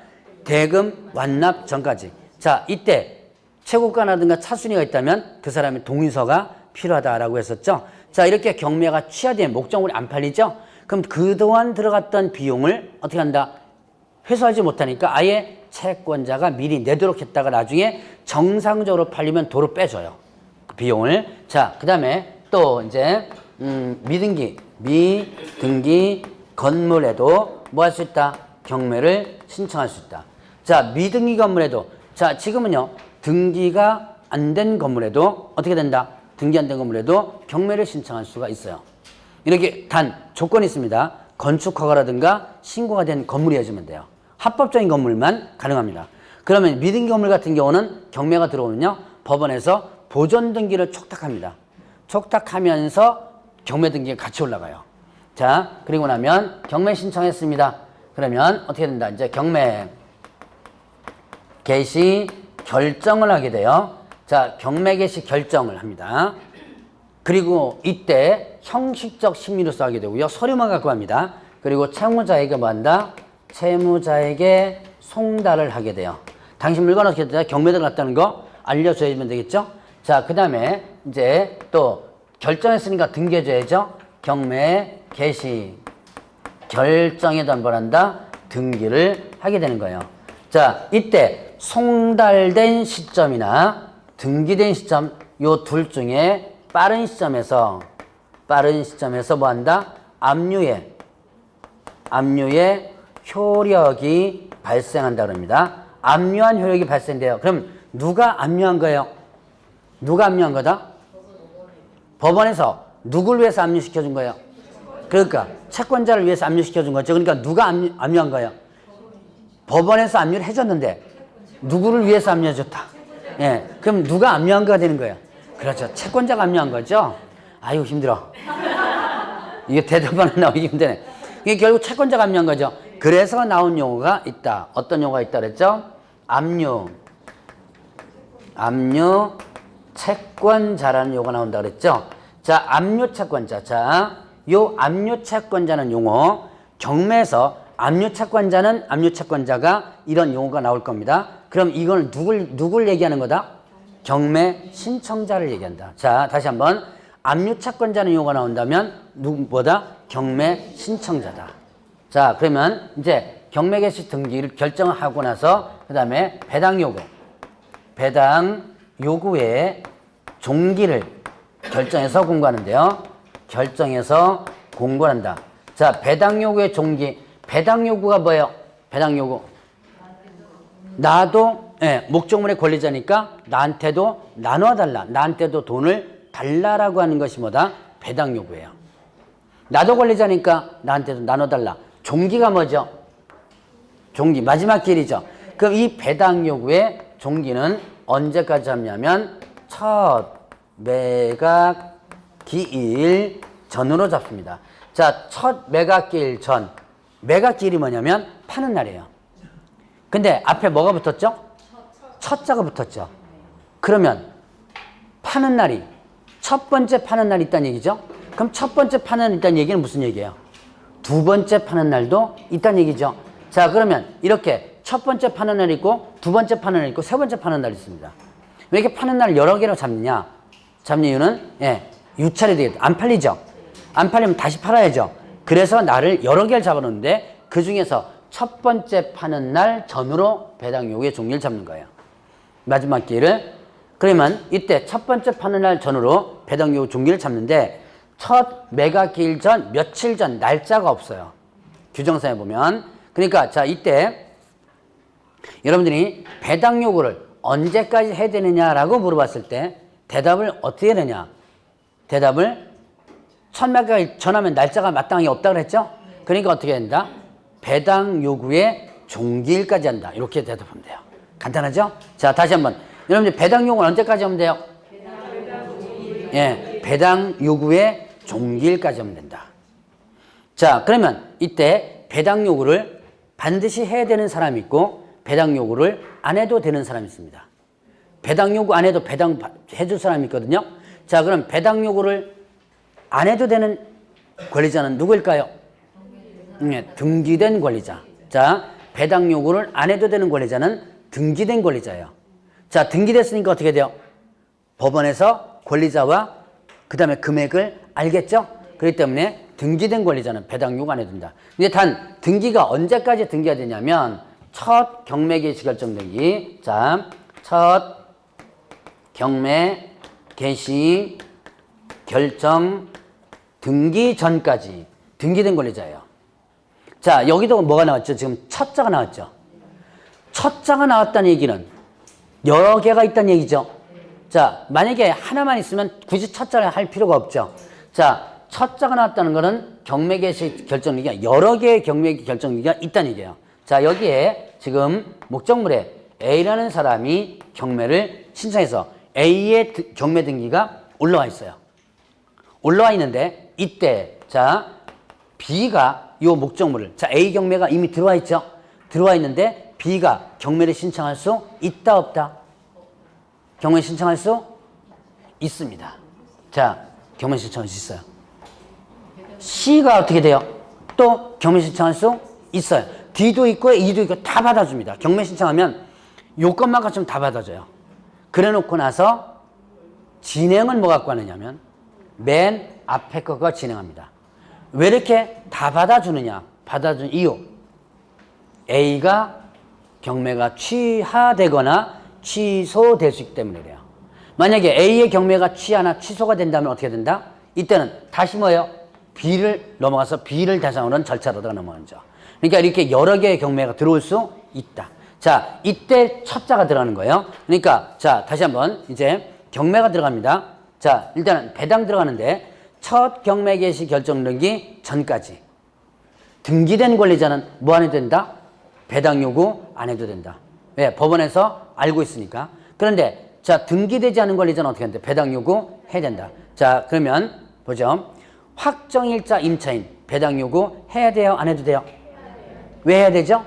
대금 완납 전까지. 자, 이때 최고가라든가 차순위가 있다면 그 사람의 동의서가 필요하다라고 했었죠. 자, 이렇게 경매가 취하되면 목적물이 안 팔리죠? 그럼 그동안 들어갔던 비용을 어떻게 한다? 회수하지 못하니까 아예 채권자가 미리 내도록 했다가 나중에 정상적으로 팔리면 도로 빼줘요. 그 비용을. 자, 그 다음에 또 이제 미등기 건물에도 뭐 할 수 있다? 경매를 신청할 수 있다. 자, 미등기 건물에도, 자, 지금은요 등기가 안 된 건물에도 어떻게 된다? 등기 안 된 건물에도 경매를 신청할 수가 있어요. 이렇게 단 조건이 있습니다. 건축 허가라든가 신고가 된 건물이어야지만 돼요. 합법적인 건물만 가능합니다. 그러면 미등기 건물 같은 경우는 경매가 들어오면요 법원에서 보존 등기를 촉탁합니다. 촉탁하면서 경매 등기가 같이 올라가요. 자, 그리고 나면 경매 신청했습니다. 그러면 어떻게 된다? 이제 경매 개시 결정을 하게 돼요. 자, 경매 개시 결정을 합니다. 그리고 이때 형식적 심리로서 하게 되고요. 서류만 갖고 갑니다. 그리고 채무자에게 뭐 한다? 채무자에게 송달을 하게 돼요. 당신 물건 어떻게 됐다? 경매 들어갔다는 거 알려줘야면 되겠죠? 자, 그 다음에 이제 또 결정했으니까 등기해줘야죠. 경매 개시 결정에도 한번 한다? 등기를 하게 되는 거예요. 자, 이때 송달된 시점이나 등기된 시점 요 둘 중에 빠른 시점에서 뭐 한다? 압류의 효력이 발생한다 그럽니다. 압류한 효력이 발생돼요. 그럼 누가 압류한 거예요? 누가 압류한 거다? 법원에서 누굴 위해서 압류시켜준 거예요? 그러니까 채권자를 위해서 압류시켜준 거죠. 그러니까 누가 압류한 거예요? 법원에서 압류를 해줬는데 누구를 위해서 압류해줬다? 예, 그럼 누가 압류한 거가 되는 거예요? 그렇죠. 채권자가 압류한 거죠. 아유, 힘들어. 이게 대답 하나 나오기 힘드네. 이게 결국 채권자가 압류한 거죠. 그래서 나온 용어가 있다. 어떤 용어가 있다 그랬죠? 압류 채권자라는 용어가 나온다 그랬죠. 자, 압류 채권자. 자, 요 압류 채권자는 용어 경매에서 압류 채권자가 이런 용어가 나올 겁니다. 그럼 이걸 누굴 얘기하는 거다? 경매 신청자를 얘기한다. 자, 다시 한번 압류 채권자는 용어가 나온다면 누구보다 경매 신청자다. 자, 그러면 이제 경매 개시 등기를 결정하고 나서 그다음에 배당 요구의 종기를 결정해서 공고하는데요. 결정해서 공고한다. 자, 배당 요구의 종기. 배당 요구가 뭐예요? 배당 요구. 나도 목적물의 권리자니까 나한테도 나눠달라. 나한테도 돈을 달라라고 하는 것이 뭐다? 배당 요구예요. 나도 권리자니까 나한테도 나눠달라. 종기가 뭐죠? 종기. 마지막 길이죠. 그럼 이 배당 요구의 종기는 언제까지 잡냐면 첫 매각기일 전으로 잡습니다. 자, 첫 매각기일 전. 매각기일이 뭐냐면 파는 날이에요. 근데 앞에 뭐가 붙었죠? 첫자가 붙었죠. 그러면 파는 날이 첫 번째 파는 날이 있다는 얘기죠. 그럼 첫 번째 파는 날이 있다는 얘기는 무슨 얘기예요? 두 번째 파는 날도 있다는 얘기죠. 자, 그러면 이렇게 첫 번째 파는 날이 있고 두 번째 파는 날이 있고 세 번째 파는 날이 있습니다. 왜 이렇게 파는 날을 여러 개로 잡느냐? 잡는 이유는 유찰이 되겠다. 안 팔리죠. 안 팔리면 다시 팔아야죠. 그래서 날을 여러 개를 잡아놓는데 그 중에서 첫 번째 파는 날 전으로 배당 요구의 종기를 잡는 거예요. 마지막 기회를. 그러면 이때 첫 번째 파는 날 전으로 배당 요구 종기를 잡는데 첫 매각 기일 전 며칠 전 날짜가 없어요. 규정사에 보면. 그러니까 자, 이때 여러분들이 배당 요구를 언제까지 해야 되느냐라고 물어봤을 때 대답을 어떻게 해야 되냐? 대답을 첫 매각일 전하면 날짜가 마땅하게 없다고 그랬죠? 그러니까 어떻게 해야 된다? 배당 요구의 종기일까지 한다. 이렇게 대답하면 돼요. 간단하죠? 자, 다시 한번. 여러분들 배당 요구는 언제까지 하면 돼요? 배당 요구의 종기일까지 하면 된다. 자, 그러면 이때 배당 요구를 반드시 해야 되는 사람이 있고 배당 요구를 안 해도 되는 사람이 있습니다. 배당 요구 안 해도 배당 해줄 사람이 있거든요. 자, 그럼 배당 요구를 안 해도 되는 권리자는 누구일까요? 등기된 권리자. 자, 배당 요구를 안 해도 되는 권리자는 등기된 권리자예요. 자, 등기됐으니까 어떻게 돼요? 법원에서 권리자와 그 다음에 금액을 알겠죠? 그렇기 때문에 등기된 권리자는 배당 요구 안 해도 된다. 근데 단 등기가 언제까지 등기가 되냐면 첫 경매 개시 결정 등기. 자, 첫 경매 개시 결정 등기 전까지 등기된 권리자예요. 자, 여기도 뭐가 나왔죠? 지금 첫자가 나왔죠. 첫자가 나왔다는 얘기는 여러 개가 있다는 얘기죠. 자, 만약에 하나만 있으면 굳이 첫자를 할 필요가 없죠. 자, 첫자가 나왔다는 것은 경매 개시 결정기가 여러 개의 경매 결정기가 있다는 얘기예요. 자, 여기에 지금 목적물에 A라는 사람이 경매를 신청해서 A의 경매 등기가 올라와 있어요. 올라와 있는데 이때 자, B가 이 목적물을 자, A 경매가 이미 들어와 있죠. 들어와 있는데 B가 경매를 신청할 수 있다 없다? 경매 신청할 수 있습니다. 자, 경매 신청할 수 있어요. C가 어떻게 돼요? 또 경매 신청할 수 있어요. D도 있고 E도 있고 다 받아줍니다. 경매 신청하면 요건만 갖추면 다 받아줘요. 그래 놓고 나서 진행은 뭐 갖고 하느냐면 맨 앞에 거가 진행합니다. 왜 이렇게 다 받아주느냐? 받아준 이유. A가 경매가 취하되거나 취소될 수 있기 때문에 그래요. 만약에 A의 경매가 취하나 취소가 된다면 어떻게 된다? 이때는 다시 뭐예요? B를 넘어가서 B를 대상으로 하는 절차로다가 넘어가죠. 그러니까 이렇게 여러 개의 경매가 들어올 수 있다. 자, 이때 첫자가 들어가는 거예요. 그러니까 자, 다시 한번 이제 경매가 들어갑니다. 자, 일단은 배당 들어가는데 첫 경매 개시 결정 등기 전까지 등기된 권리자는 뭐 안 해도 된다? 배당 요구 안 해도 된다. 왜? 법원에서 알고 있으니까. 그런데 자, 등기되지 않은 권리자는 어떻게 하는데? 배당 요구 해야 된다. 자, 그러면 보죠. 확정일자 임차인 배당 요구 해야 돼요? 안 해도 돼요? 왜 해야 되죠?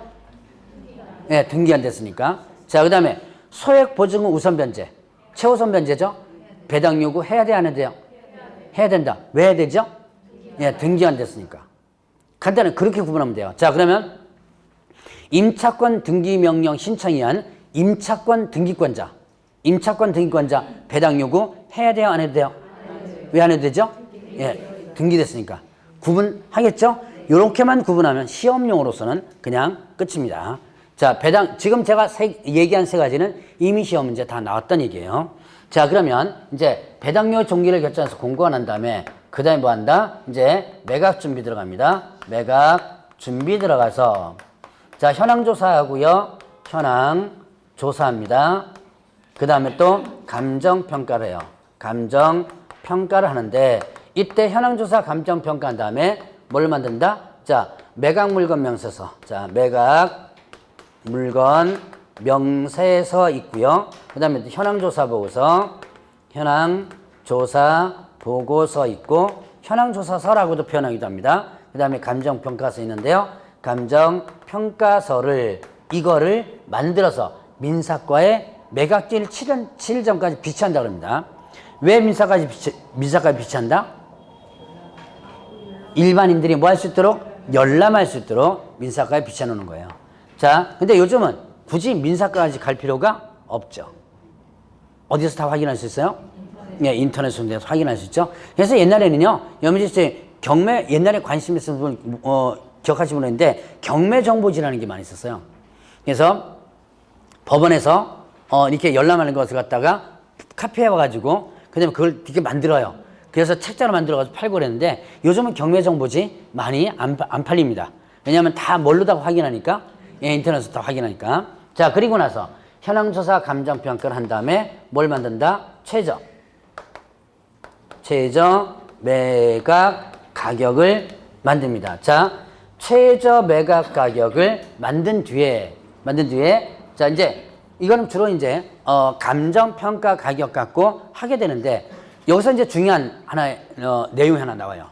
네, 등기 안 됐으니까. 자, 그 다음에 소액 보증금 우선 변제, 최우선 변제죠? 배당 요구 해야 돼? 안 해도 돼요? 해야 된다. 왜 해야 되죠? 예, 등기 안 됐으니까. 간단히 그렇게 구분하면 돼요. 자, 그러면 임차권 등기 명령 신청이 한 임차권 등기권자 배당 요구 해야 돼요? 안 해도 돼요? 왜 안 해도 되죠? 예, 등기됐으니까. 구분하겠죠? 이렇게만 구분하면 시험용으로서는 그냥 끝입니다. 자, 배당, 지금 제가 얘기한 세 가지는 이미 시험 문제 다 나왔던 얘기예요. 자, 그러면 이제 배당료 종기를 결정해서 공고가 난 다음에 그 다음에 뭐 한다? 이제 매각 준비 들어갑니다. 매각 준비 들어가서 자, 현황 조사하고요. 현황 조사합니다. 그 다음에 또 감정 평가를 해요. 감정 평가를 하는데 이때 현황 조사 감정 평가한 다음에 뭘 만든다? 자, 매각 물건 명세서. 자, 매각 물건 명세서 있고요. 그 다음에 현황 조사 보고서, 현황 조사 보고서 있고 현황 조사서라고도 표현하기도 합니다. 그 다음에 감정 평가서 있는데요. 감정 평가서를 이거를 만들어서 민사과에 매각일 7일 전까지 비치한다 그럽니다. 왜 민사까지 비치한다? 일반인들이 뭐 할 수 있도록? 열람할 수 있도록 민사과에 비춰놓는 거예요. 자, 근데 요즘은 굳이 민사과까지 갈 필요가 없죠. 어디서 다 확인할 수 있어요? 예, 인터넷으로 확인할 수 있죠. 그래서 옛날에는요, 여러분들 경매, 옛날에 관심 있으신 분, 기억하시는 분 있는데, 경매정보지라는 게 많이 있었어요. 그래서 법원에서, 이렇게 열람하는 것을 갖다가 카피해와가지고, 그 다음에 그걸 이렇게 만들어요. 그래서 책자로 만들어가지고 팔고 그랬는데, 요즘은 경매정보지 많이 안 팔립니다. 왜냐하면 다 뭘로다가 확인하니까, 예, 인터넷에서 다 확인하니까. 자, 그리고 나서, 현황조사 감정평가를 한 다음에 뭘 만든다? 최저 매각 가격을 만듭니다. 자, 최저 매각 가격을 만든 뒤에, 자, 이제, 이거는 주로 이제, 감정평가 가격 갖고 하게 되는데, 여기서 이제 중요한 하나의, 내용이 하나 나와요.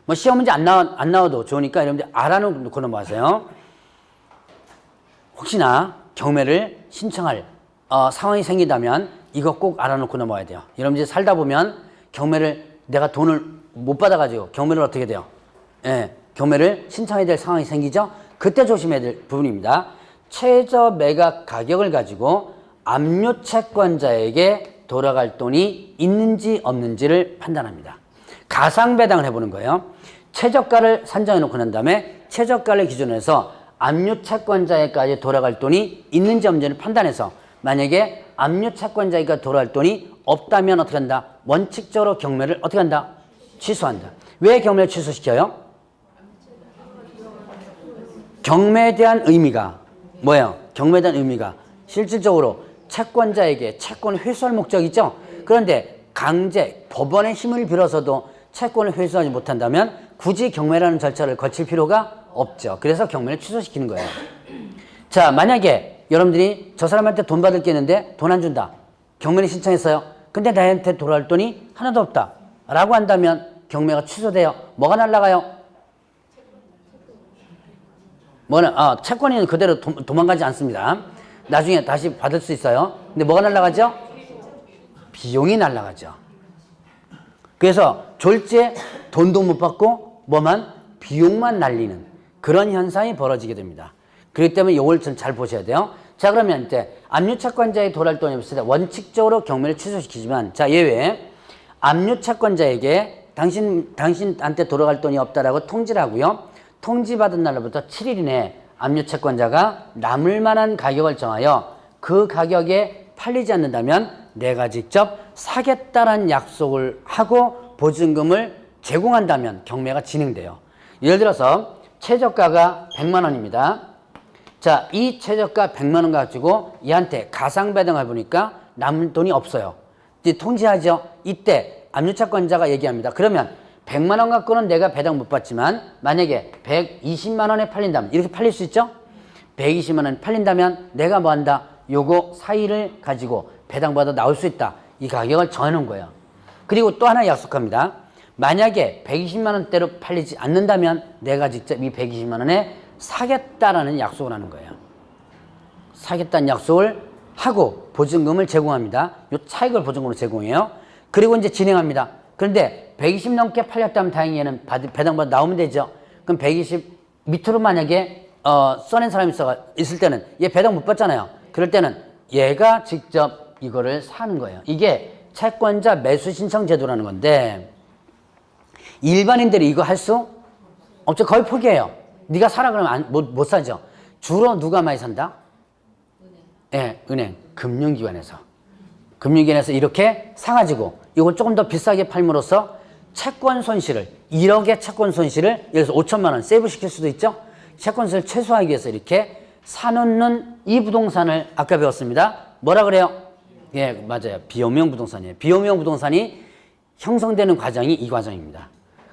뭐, 시험 문제 안 나와도 좋으니까 여러분들 알아놓고 넘어가세요. 혹시나 경매를 신청할, 상황이 생긴다면, 이거 꼭 알아놓고 넘어가야 돼요. 여러분들 살다 보면, 경매를 내가 돈을 못 받아가지고 경매를 어떻게 돼요? 예, 경매를 신청해야 될 상황이 생기죠? 그때 조심해야 될 부분입니다. 최저 매각 가격을 가지고 압류 채권자에게 돌아갈 돈이 있는지 없는지를 판단합니다. 가상배당을 해보는 거예요. 최저가를 산정해 놓고 난 다음에 최저가를 기준으로 해서 압류 채권자에게까지 돌아갈 돈이 있는지 없는지를 판단해서 만약에 압류 채권자에게 돌아갈 돈이 없다면 어떻게 한다? 원칙적으로 경매를 어떻게 한다? 취소한다. 왜 경매를 취소시켜요? 경매에 대한 의미가 뭐예요? 경매에 대한 의미가 실질적으로 채권자에게 채권을 회수할 목적이죠. 그런데 강제 법원의 힘을 빌어서도 채권을 회수하지 못한다면 굳이 경매라는 절차를 거칠 필요가 없죠. 그래서 경매를 취소시키는 거예요. 자, 만약에 여러분들이 저 사람한테 돈 받을 게 있는데 돈 안 준다. 경매를 신청했어요. 근데 나한테 돌아올 돈이 하나도 없다. 라고 한다면 경매가 취소돼요. 뭐가 날라가요? 채권이 그대로 도망가지 않습니다. 나중에 다시 받을 수 있어요. 근데 뭐가 날라가죠? 비용이 날라가죠. 그래서 졸지에 돈도 못 받고 비용만 날리는 그런 현상이 벌어지게 됩니다. 그렇기 때문에 이걸 좀 잘 보셔야 돼요. 자, 그러면 이제 압류 채권자의 돌아올 돈이 없을 때 원칙적으로 경매를 취소시키지만, 자, 예외 압류 채권자에게 당신한테 돌아갈 돈이 없다라고 통지를 하고요. 통지받은 날로부터 7일 이내에 압류 채권자가 남을 만한 가격을 정하여 그 가격에 팔리지 않는다면 내가 직접 사겠다라는 약속을 하고 보증금을 제공한다면 경매가 진행돼요. 예를 들어서 최저가가 100만 원입니다. 자, 이 최저가 100만 원 가지고 얘한테 가상배당을 보니까 남을 돈이 없어요. 이제 통지하죠. 이때 압류채권자가 얘기합니다. 그러면 100만 원 갖고는 내가 배당 못 받지만 만약에 120만 원에 팔린다면, 이렇게 팔릴 수 있죠? 120만 원에 팔린다면 내가 뭐 한다? 요거 사이를 가지고 배당받아 나올 수 있다. 이 가격을 정해놓은 거예요. 그리고 또 하나 약속합니다. 만약에 120만 원대로 팔리지 않는다면 내가 직접 이 120만 원에 사겠다라는 약속을 하는 거예요. 사겠다는 약속을 하고 보증금을 제공합니다. 이 차익을 보증금으로 제공해요. 그리고 이제 진행합니다. 그런데 120 넘게 팔렸다면 다행히 얘는 배당받아 나오면 되죠. 그럼 120 밑으로 만약에 써낸 사람이 있을 때는 얘 배당 못 받잖아요. 그럴 때는 얘가 직접 이거를 사는 거예요. 이게 채권자 매수 신청 제도라는 건데 일반인들이 이거 할 수 없죠. 거의 포기해요. 네가 사라 그러면 못 사죠. 주로 누가 많이 산다? 네, 은행, 금융기관에서. 금융기관에서 이렇게 사가지고 이걸 조금 더 비싸게 팔므로써 채권 손실을 1억의 채권 손실을 여기서 5천만 원 세이브시킬 수도 있죠. 채권 손실을 최소화하기 위해서 이렇게 사놓는 이 부동산을 아까 배웠습니다. 뭐라 그래요? 예, 맞아요. 비호명 부동산이에요. 비호명 부동산이 형성되는 과정이 이 과정입니다.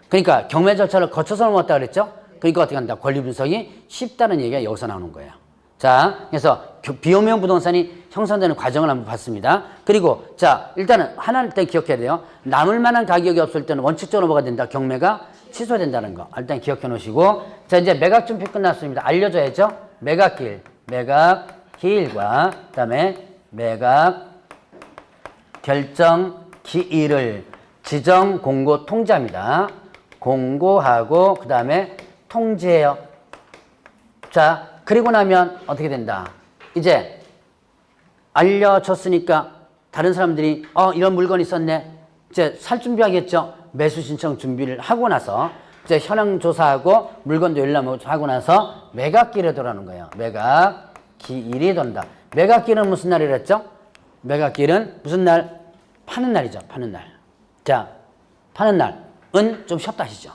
그러니까 경매 절차를 거쳐서 넘어갔다 그랬죠? 그러니까 어떻게 한다? 권리 분석이 쉽다는 얘기가 여기서 나오는 거예요. 자, 그래서 비호명 부동산이 형성되는 과정을 한번 봤습니다. 그리고 자, 일단은 하나를 일단 기억해야 돼요. 남을 만한 가격이 없을 때는 원칙적으로 뭐가 된다? 경매가 취소된다는 거. 일단 기억해 놓으시고 자, 이제 매각 준비 끝났습니다. 알려줘야죠. 매각기일, 매각기일과 그다음에 매각 결정 기일을 지정 공고 통지합니다. 공고하고 그 다음에 통지해요. 자, 그리고 나면 어떻게 된다? 이제 알려줬으니까 다른 사람들이 이런 물건이 있었네. 이제 살 준비하겠죠. 매수 신청 준비를 하고 나서 이제 현황 조사하고 물건도 열람하고 나서 매각기일에 돌아오는 거예요. 매각기일이 돈다. 매각기일은 무슨 날이랬죠? 매각기일은 무슨 날? 파는 날이죠. 파는 날. 자, 파는 날은 좀 쉬었다 하시죠.